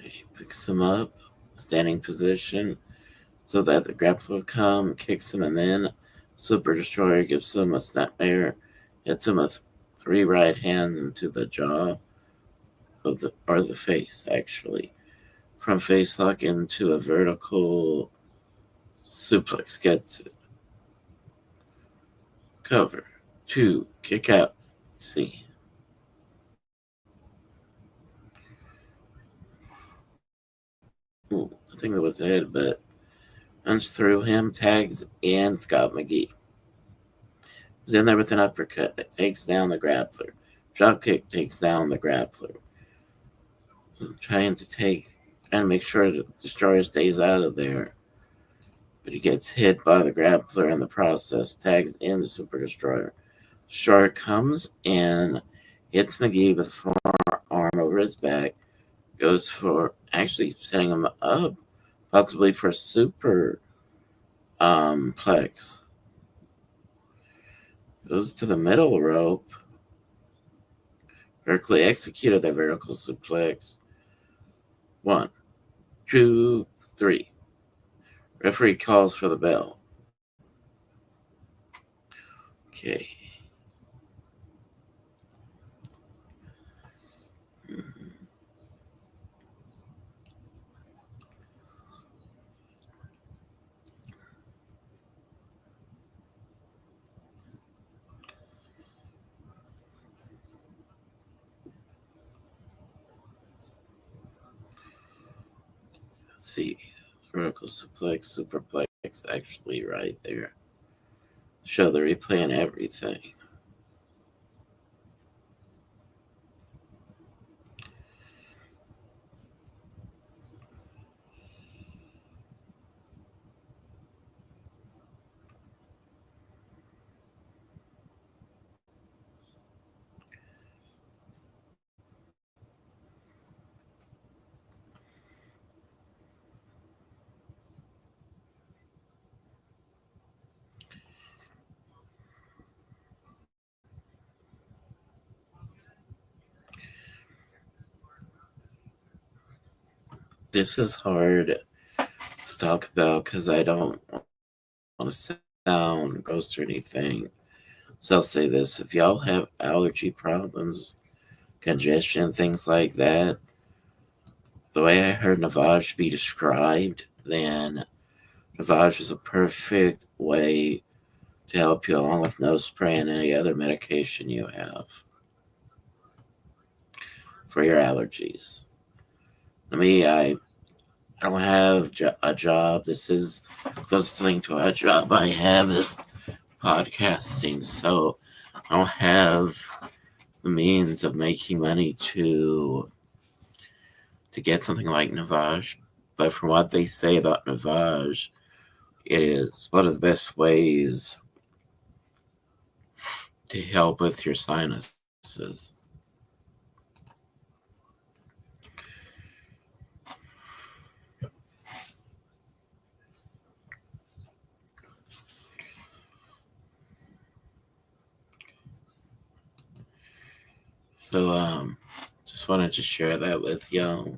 Okay, picks him up. Standing position. So that the grappler will come, kicks him, and then Super Destroyer gives him a snapmare. Hits him with 3 right hands into the jaw. Or the face, actually. From face lock into a vertical suplex. Gets it. Cover. 2. Kick out. Let's see. Ooh, I think that was it, but runs through him, tags in Scott McGee. He's in there with an uppercut that takes down the grappler. Drop kick takes down the grappler. Trying to make sure the Destroyer stays out of there. But he gets hit by the grappler in the process, tags in the Super Destroyer. Shark comes and hits McGee with a forearm over his back. Goes for actually setting him up, possibly for a super plex. Goes to the middle rope. Vertically executed that vertical suplex. 1, 2, 3. Referee calls for the bell. Okay. see, vertical suplex, superplex, actually right there. Show the replay and everything. This is hard to talk about because I don't want to sound gross or anything. So I'll say this: if y'all have allergy problems, congestion, things like that, the way I heard Navage be described, then Navage is a perfect way to help you along with nose spray and any other medication you have for your allergies. Me, I don't have a job. This is closest thing to a job I have is podcasting. So I don't have the means of making money to get something like Navage. But from what they say about Navage, it is one of the best ways to help with your sinuses. So just wanted to share that with y'all.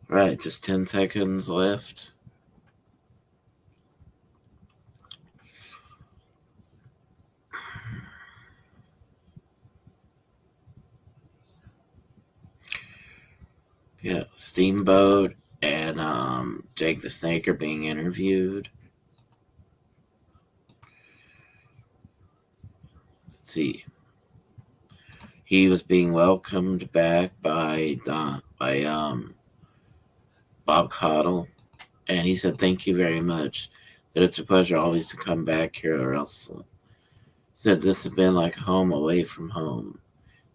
Right, just 10 seconds left. Yeah, Steamboat and Jake the Snake are being interviewed. Let's see. He was being welcomed back by Bob Caudle, and he said, "Thank you very much. That it's a pleasure always to come back here to wrestle." He said, "This has been like home away from home."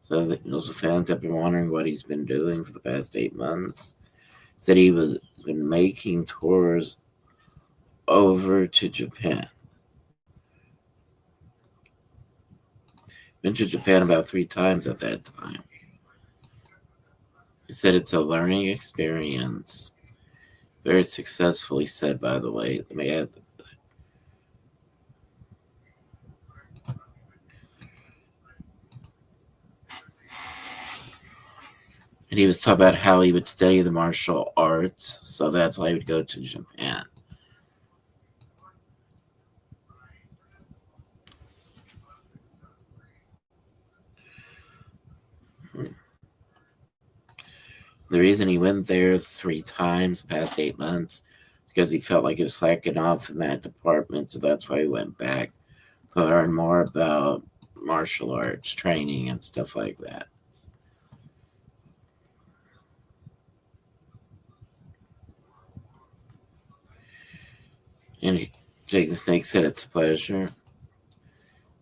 So those fans have been wondering what he's been doing for the past 8 months. He said he was been making tours over to Japan. Been to Japan about 3 times at that time. He said it's a learning experience. Very successful, he said, by the way. Let me add. And he was talking about how he would study the martial arts, so that's why he would go to Japan. The reason he went there 3 times past 8 months because he felt like he was slacking off in that department, so that's why he went back to learn more about martial arts training and stuff like that. And Jake the Snake said it's a pleasure.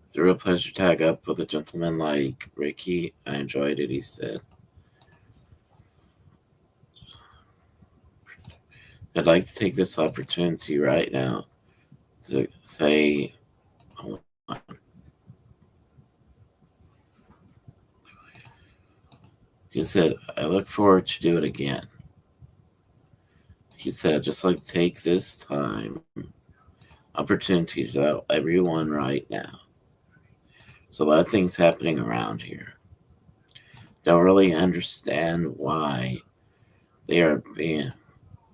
It's a real pleasure to tag up with a gentleman like Ricky. I enjoyed it, he said. I'd like to take this opportunity right now to say, hold on. He said, I look forward to do it again. He said, just like take this opportunity to tell everyone right now. So a lot of things happening around here. Don't really understand why they are being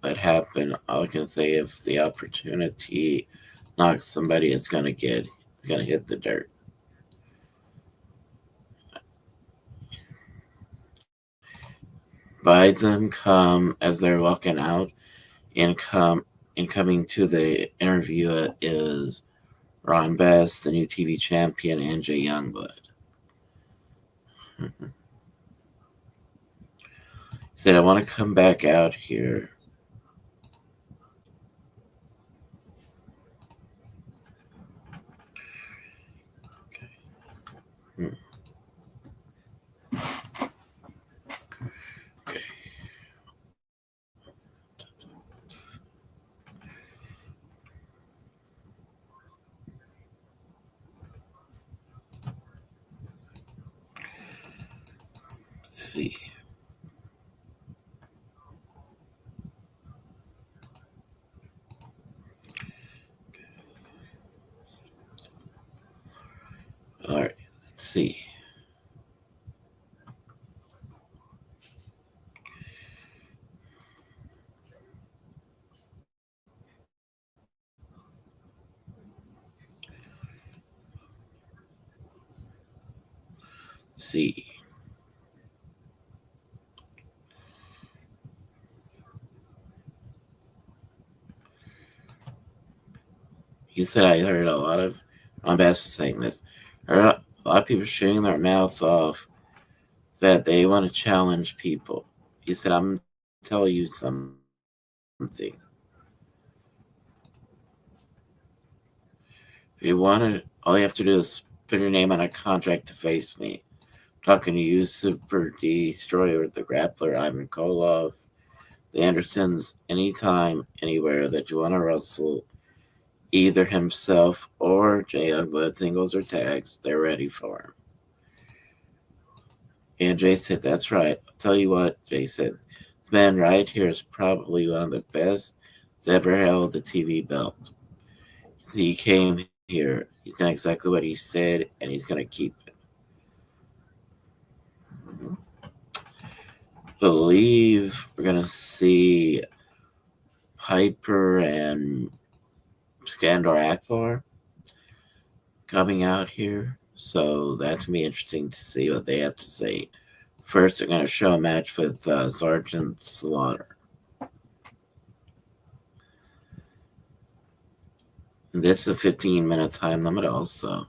that happen. All I can say, if the opportunity knocks somebody, it's gonna hit the dirt. By them come as they're walking out, and coming to the interview is Ron Best, the new TV champion, and Jay Youngblood. Mhm. He said, I want to come back out here. Okay. Hmm. Okay. Let's see. All right. Let's see. Let's see. He said, I heard a lot of, I'm best for saying this, I heard a lot of people shooting their mouth off that they want to challenge people. He said, I'm tell you something. If you want to, all you have to do is put your name on a contract to face me. I'm talking to you, Super Destroyer, the Grappler, Ivan Koloff, the Andersons, anytime, anywhere that you want to wrestle, either himself or Jay Youngblood, singles or tags, they're ready for him. And Jay said, that's right. I'll tell you what, Jay said, this man right here is probably one of the best that's ever held the TV belt. See, he came here, he's done exactly what he said, and he's going to keep it. Mhm. Believe we're going to see Piper and Skandor Akbar coming out here. So that's going to be interesting to see what they have to say. First, they're going to show a match with Sergeant Slaughter. And this is a 15-minute time limit also.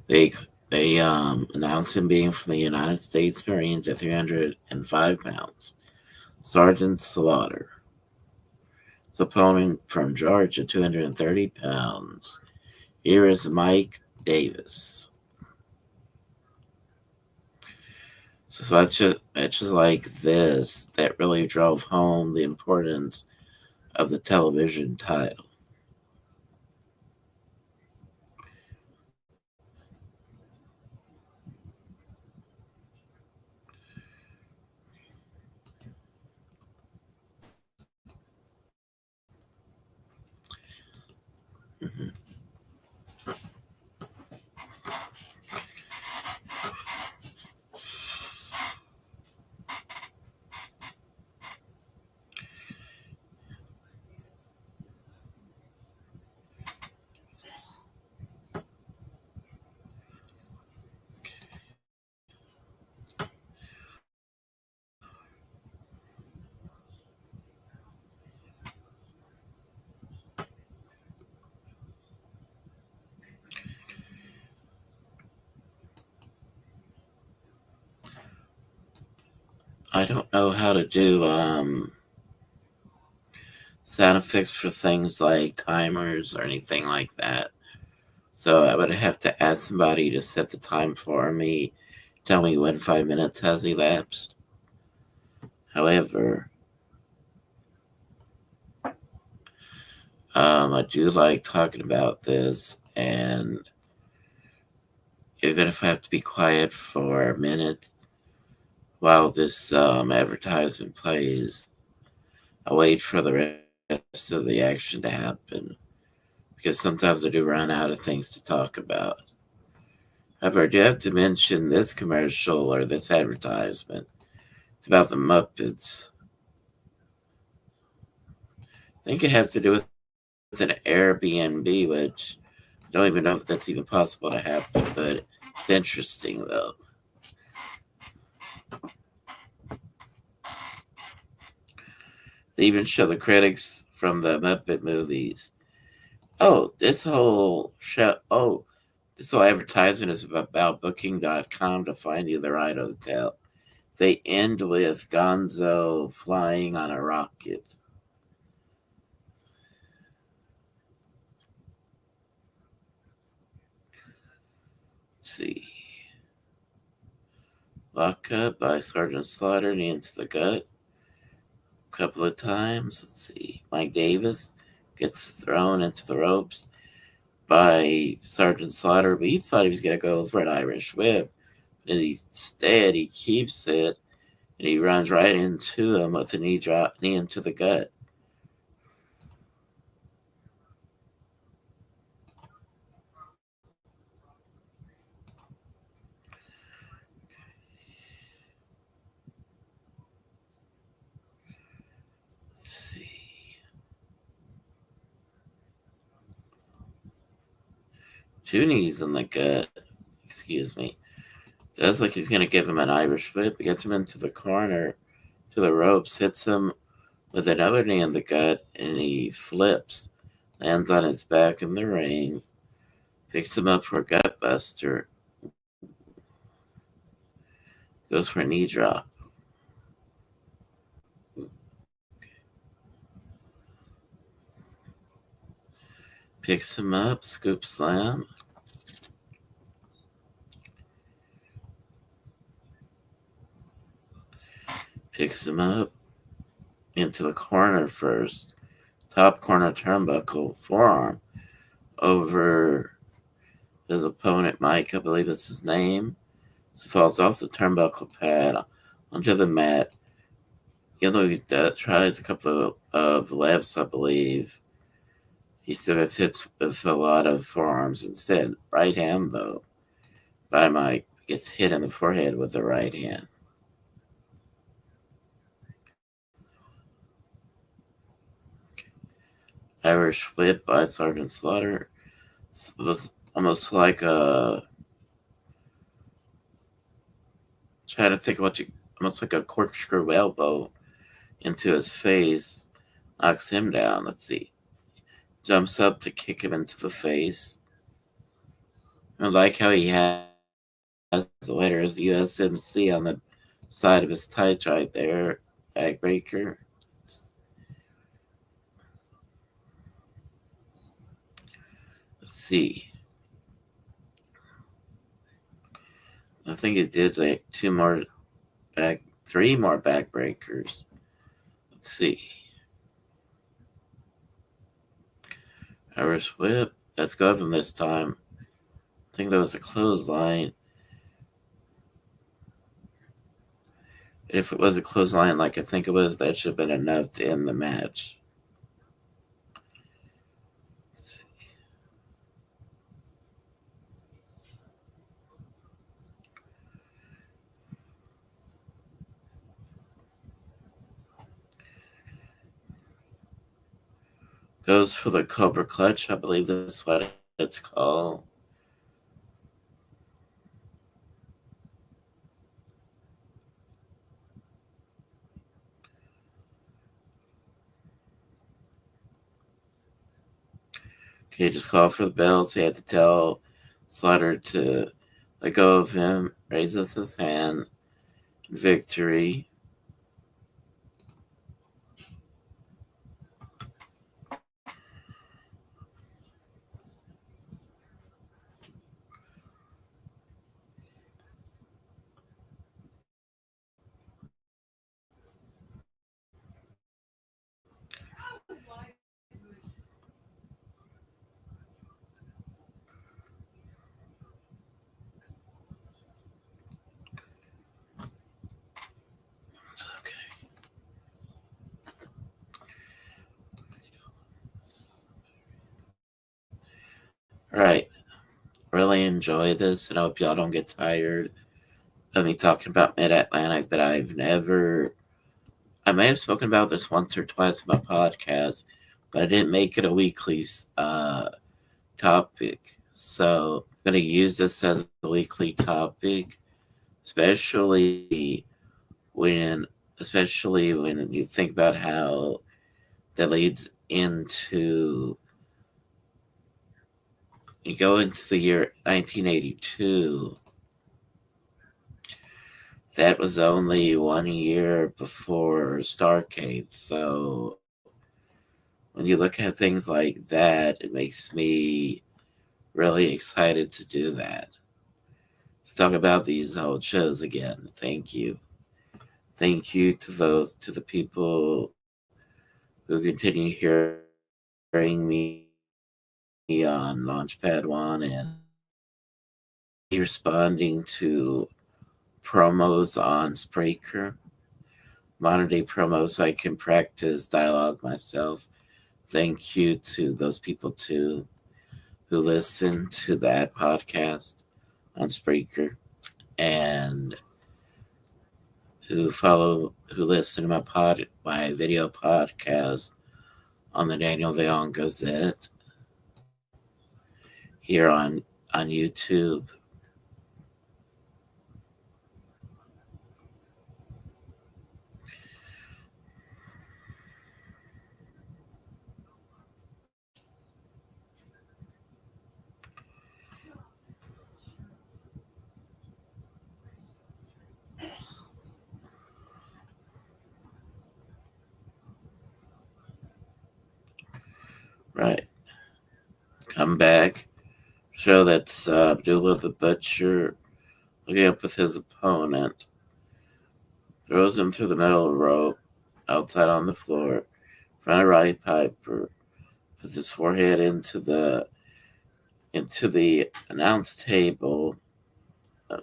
They announced him being from the United States Marines at 305 pounds. Sergeant Slaughter. His opponent from Georgia, 230 pounds. Here is Mike Davis. So matches like this that really drove home the importance of the television title. Mhm. I don't know how to do sound effects for things like timers or anything like that. So I would have to ask somebody to set the time for me, tell me when 5 minutes has elapsed. However, I do like talking about this, and even if I have to be quiet for a minute while this advertisement plays, I wait for the rest of the action to happen because sometimes I do run out of things to talk about. However, I do have to mention this commercial or this advertisement. It's about the Muppets. I think it has to do with an Airbnb, which I don't even know if that's even possible to happen, but it's interesting though. They even show the critics from the Muppet movies. Oh, this whole show. Oh, this whole advertisement is about Booking.com to find you the right hotel. They end with Gonzo flying on a rocket. Let's see. Lock up by Sergeant Slaughter, knee into the gut a couple of times. Let's see. Mike Davis gets thrown into the ropes by Sergeant Slaughter, but he thought he was going to go for an Irish whip. And instead, he keeps it and he runs right into him with a knee into the gut. Let's see. Two knees in the gut. Excuse me. Does like he's going to give him an Irish whip. He gets him into the corner to the ropes, hits him with another knee in the gut, and he flips. Lands on his back in the ring. Picks him up for a gut buster. Goes for a knee drop. Picks him up. Scoop slam. Picks him up into the corner first. Top corner turnbuckle. Forearm over his opponent, Mike, I believe it's his name. So falls off the turnbuckle pad onto the mat. Yellow tries a couple of lefts, I believe. He still gets hit with a lot of forearms instead. Right hand, though, by Mike. Gets hit in the forehead with the right hand. Irish whip by Sergeant Slaughter. It was almost like a. Try to think of what you. Almost like a corkscrew elbow into his face. Knocks him down. Let's see. Jumps up to kick him into the face. I like how he has the letters USMC on the side of his tights right there. Backbreaker. Let's see. I think it did like three more backbreakers. Let's see. Irish whip. Let's go from this time. I think that was a clothesline. If it was a clothesline like I think it was, that should have been enough to end the match. Goes for the Cobra Clutch. I believe that's what it's called. Okay, just called for the bells. He had to tell Slaughter to let go of him. Raises his hand. Victory. Okay. All right. Really enjoy this, and I hope y'all don't get tired of me talking about Mid Atlantic, but I may have spoken about this once or twice in my podcast, but I didn't make it a weekly topic. So I'm going to use this as a weekly topic, especially when especially when you think about how that leads into You go into the year 1982, that was only 1 year before Starcade. So when you look at things like that, it makes me really excited to do that. To talk about these old shows again. Thank you. Thank you to the people who continue hearing me on Launchpad One and me responding to promos on Spreaker, modern day promos so I can practice dialogue myself. Thank you to those people too who listen to that podcast on Spreaker and who listen to my video podcast on the Daniel Veillon Gazette here on YouTube. Right. Come back. Show that's Abdullah the Butcher looking up with his opponent. Throws him through the middle rope, outside on the floor, in front of Roddy Piper. Puts his forehead into the announce table. Uh,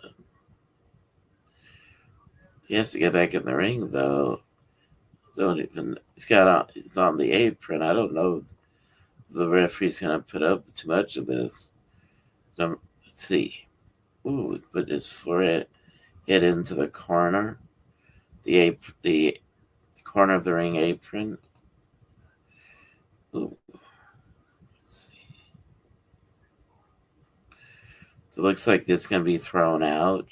he has to get back in the ring though. Don't even he's on the apron. I don't know if the referee's gonna put up too much of this. Let's see. Ooh, put his forehead into the corner. The corner of the ring apron. Ooh, so it looks like it's gonna be thrown out.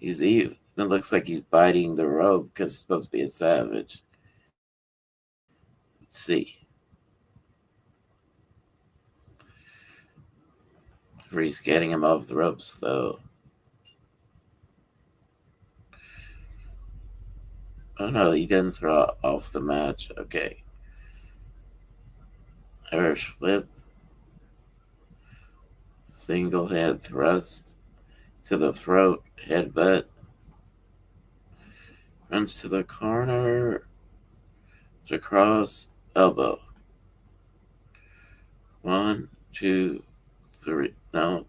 It looks like he's biting the rope because it's supposed to be a savage. Let's see. He's getting him off the ropes though. Oh no, he didn't throw off the match. Okay. Irish whip. Single head thrust to the throat. Headbutt. Runs to the corner. To cross. Elbow. 1, 2, 3. No.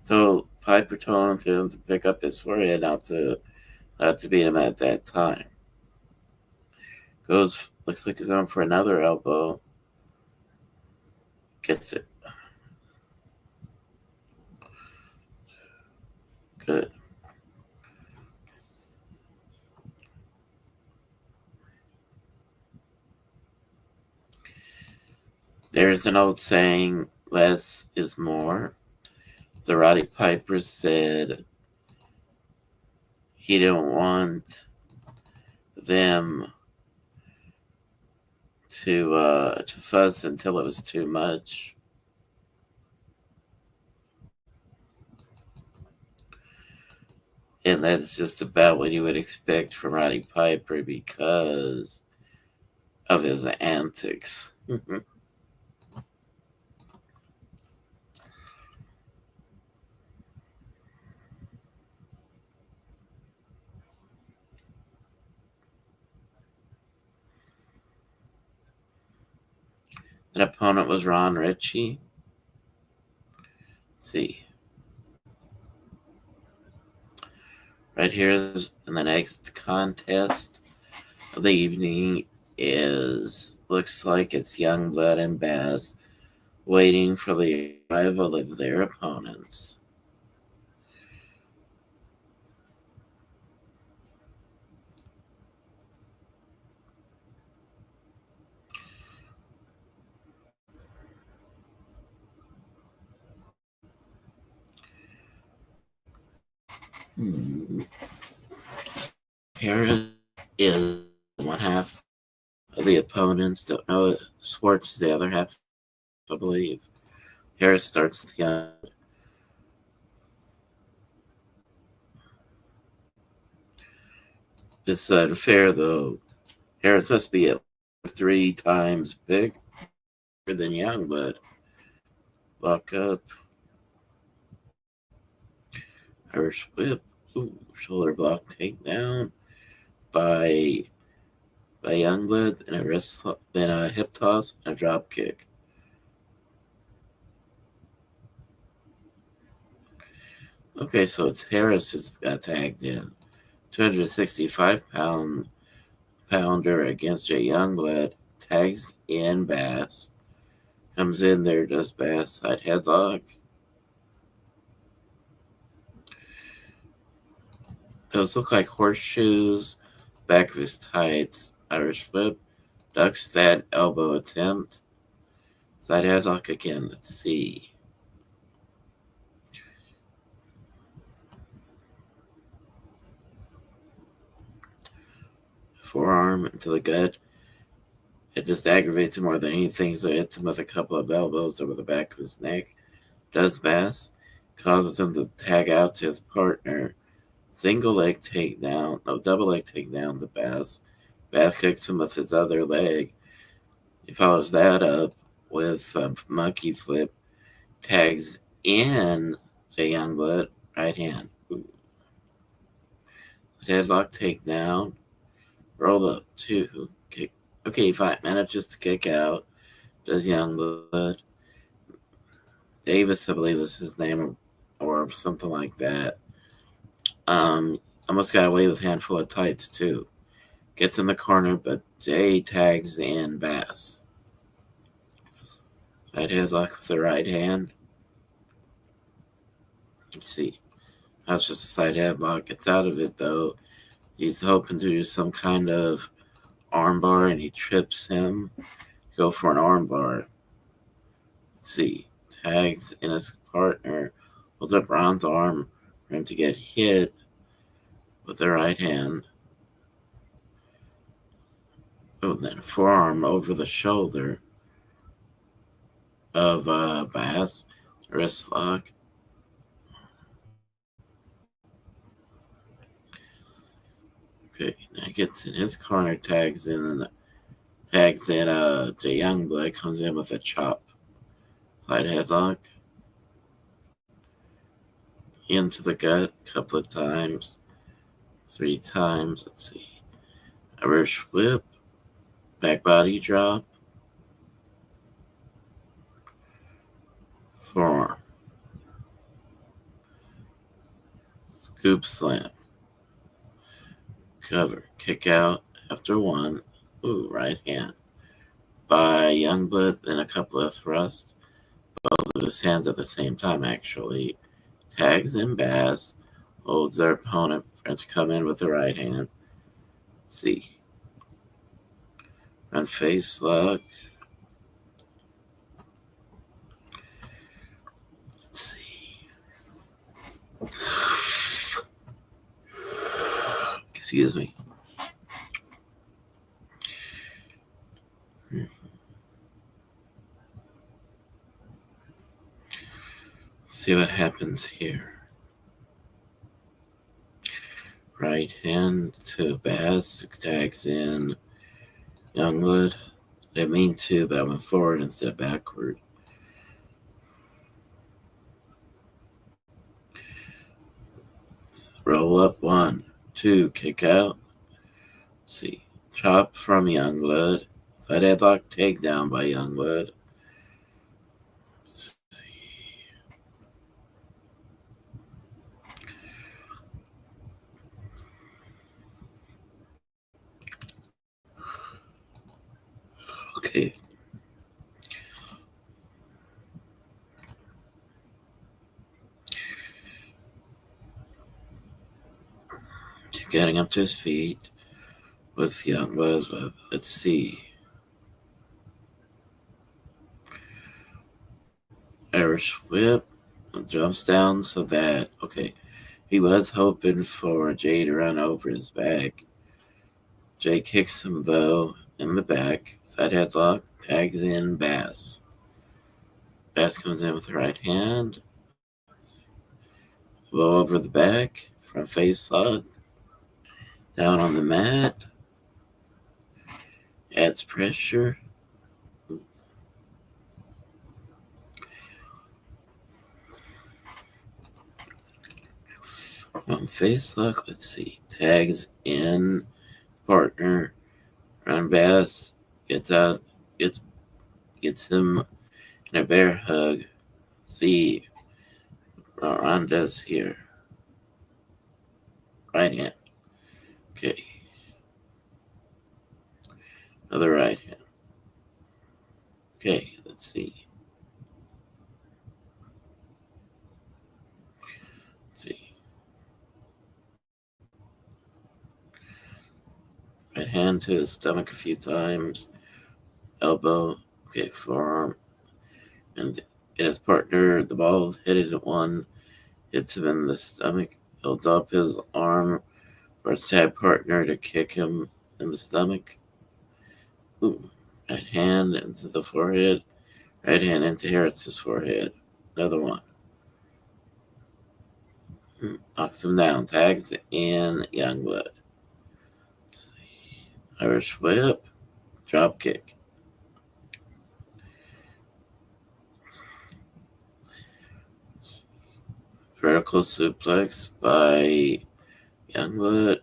So Piper told him to pick up his forehead, not to beat him at that time. Looks like he's going for another elbow. Gets it. Good. There's an old saying, less is more. The Roddy Piper said he didn't want them to fuss until it was too much. And that's just about what you would expect from Roddy Piper because of his antics. An opponent was Ron Ritchie. Let's see. Right here is in the next contest of the evening is looks like it's Youngblood and Bass waiting for the arrival of their opponents. Here is one half of the the opponents don't know it. Schwartz is the other half, I believe. Harris starts with Young. It's unfair, though. Harris must be at 3 times bigger than Youngblood. Lock up. Irish whip. Ooh, shoulder block takedown by Youngblood, and a wrist, then a hip toss and a drop kick. Okay, so it's Harris who's got tagged in. 265-pounder against Jay Youngblood. Tags in Bass. Comes in there, does Bass side headlock. Those look like horseshoes. Back of his tights. Irish whip. Ducks that elbow attempt. Side headlock again. Let's see. Forearm into the gut. It just aggravates him more than anything, so it hits him with a couple of elbows over the back of his neck. Does Bass. Causes him to tag out to his partner. Single leg takedown. No, double leg takedown to Bass. Bass kicks him with his other leg. He follows that up with a monkey flip. Tags in Jay Youngblood. Right hand. Ooh. Headlock takedown. Roll up 2. Kick. Okay, fine. Manages to kick out. Does Youngblood. Davis, I believe is his name, or something like that. Almost got away with a handful of tights, too. Gets in the corner, but Jay tags in Bass. Right headlock with the right hand. Let's see. That's just a side headlock. Gets out of it, though. He's hoping to do some kind of armbar, and he trips him. Go for an armbar. Let's see. Tags in his partner. Holds up Ron's arm for him to get hit with the right hand. Oh, then forearm over the shoulder of Bass. Wrist lock. Okay, now gets in his corner, tags in Jay Youngblood, comes in with a chop. Side headlock. Into the gut a couple of times. 3 times. Let's see. Irish whip. Back body drop. Forearm. Scoop slam. Cover. Kick out after 1. Ooh, right hand. By Youngblood, then a couple of thrusts. Both of his hands at the same time, actually. Tags in Bass. Holds their opponent for him to come in with the right hand. Let's see. On face lock. Let's see. Excuse me. See what happens here. Right hand to Bass, tags in Youngblood. I didn't mean to, but I went forward instead of backward. Roll up 1, 2, kick out. Let's see. Chop from Youngblood. Side headlock takedown by Youngblood. Okay. He's getting up to his feet with Youngblood. Let's see. Irish whip. Jumps down so that, okay, he was hoping for Jay to run over his back. Jay kicks him, though, in the back, side headlock, tags in Bass. Bass comes in with the right hand, blow over the back, front face lock, down on the mat, adds pressure. On face lock, let's see, tags in partner, run Bass, gets out, gets him in a bear hug. See, Ron does here. Right hand. Okay. Another right hand. Okay, let's see. Right hand to his stomach a few times. Elbow. Okay, forearm. And his partner, the ball headed at one, hits him in the stomach. Holds up his arm for his tag partner to kick him in the stomach. Ooh. Right hand into the forehead. Right hand into Harris's forehead. Another one. Knocks him down. Tags in Youngblood. Irish whip. Drop kick. Vertical suplex by Youngblood.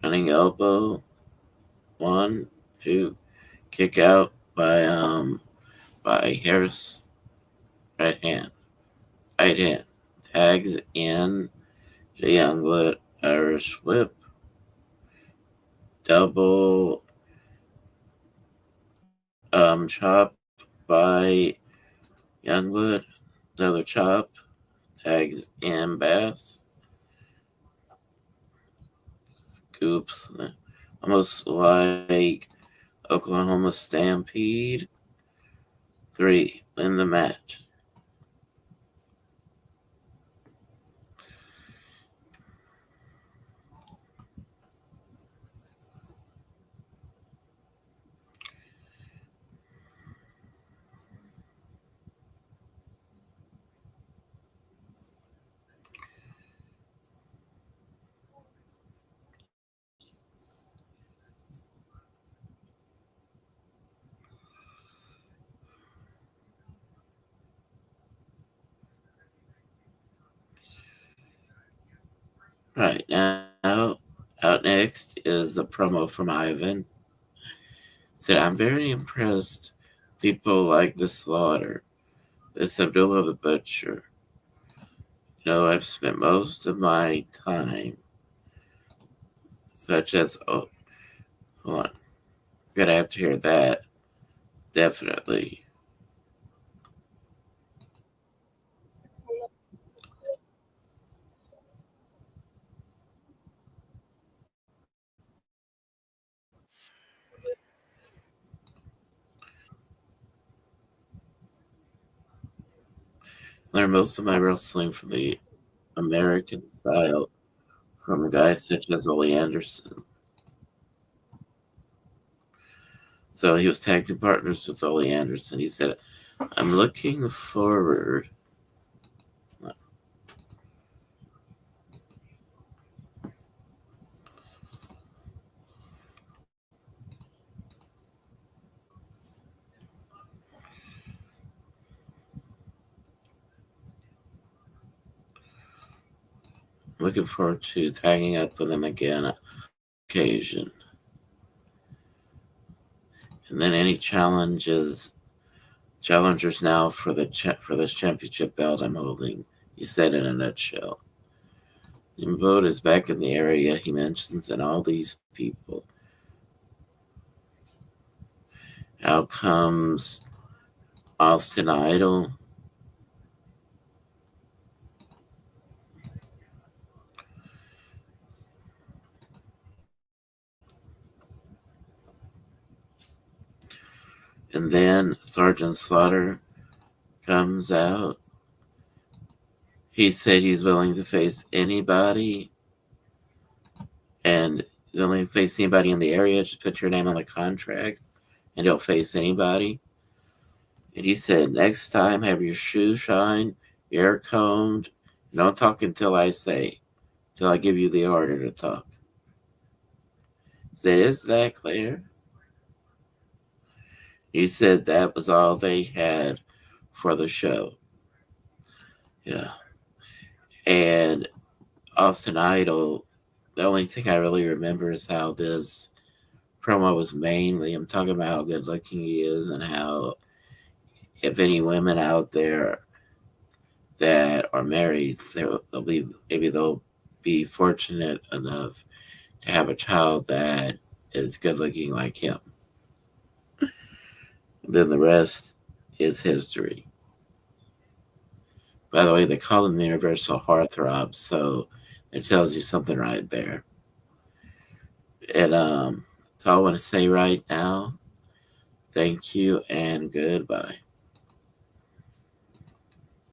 Running elbow. 1, 2. Kick out by Harris. Right hand. Right hand. Tags in the Youngblood. Irish whip. Double chop by Youngblood. Another chop. Tags in Bass. Scoops. Almost like Oklahoma Stampede. 3. Win the match. Right now, out next is the promo from Ivan. Said, I'm very impressed. People like the Slaughter. This Abdullah the Butcher. You know, I've spent most of my time, such as, oh, hold on. You're going to have to hear that. Definitely. Learned most of my wrestling from the American style from guys such as Ole Anderson. So he was tag team partners with Ole Anderson. He said, I'm looking forward. Looking forward to tagging up with him again on occasion. And then any challengers now for this championship belt I'm holding. He said in a nutshell. Imboat is back in the area he mentions, and all these people. Out comes Austin Idol. And then Sergeant Slaughter comes out. He said he's willing to face anybody and willing to face anybody in the area. Just put your name on the contract. and don't face anybody. And he said, next time, have your shoes shined, your hair combed. Don't talk until till I give you the order to talk. He said, is that clear? He said that was all they had for the show. Yeah. And Austin Idol, the only thing I really remember is how this promo was mainly, I'm talking about how good looking he is and how if any women out there that are married, they'll be fortunate enough to have a child that is good looking like him. Then the rest is history. By the way, they call him the universal heartthrob, so it tells you something right there. And that's all I want to say right now. Thank you and goodbye.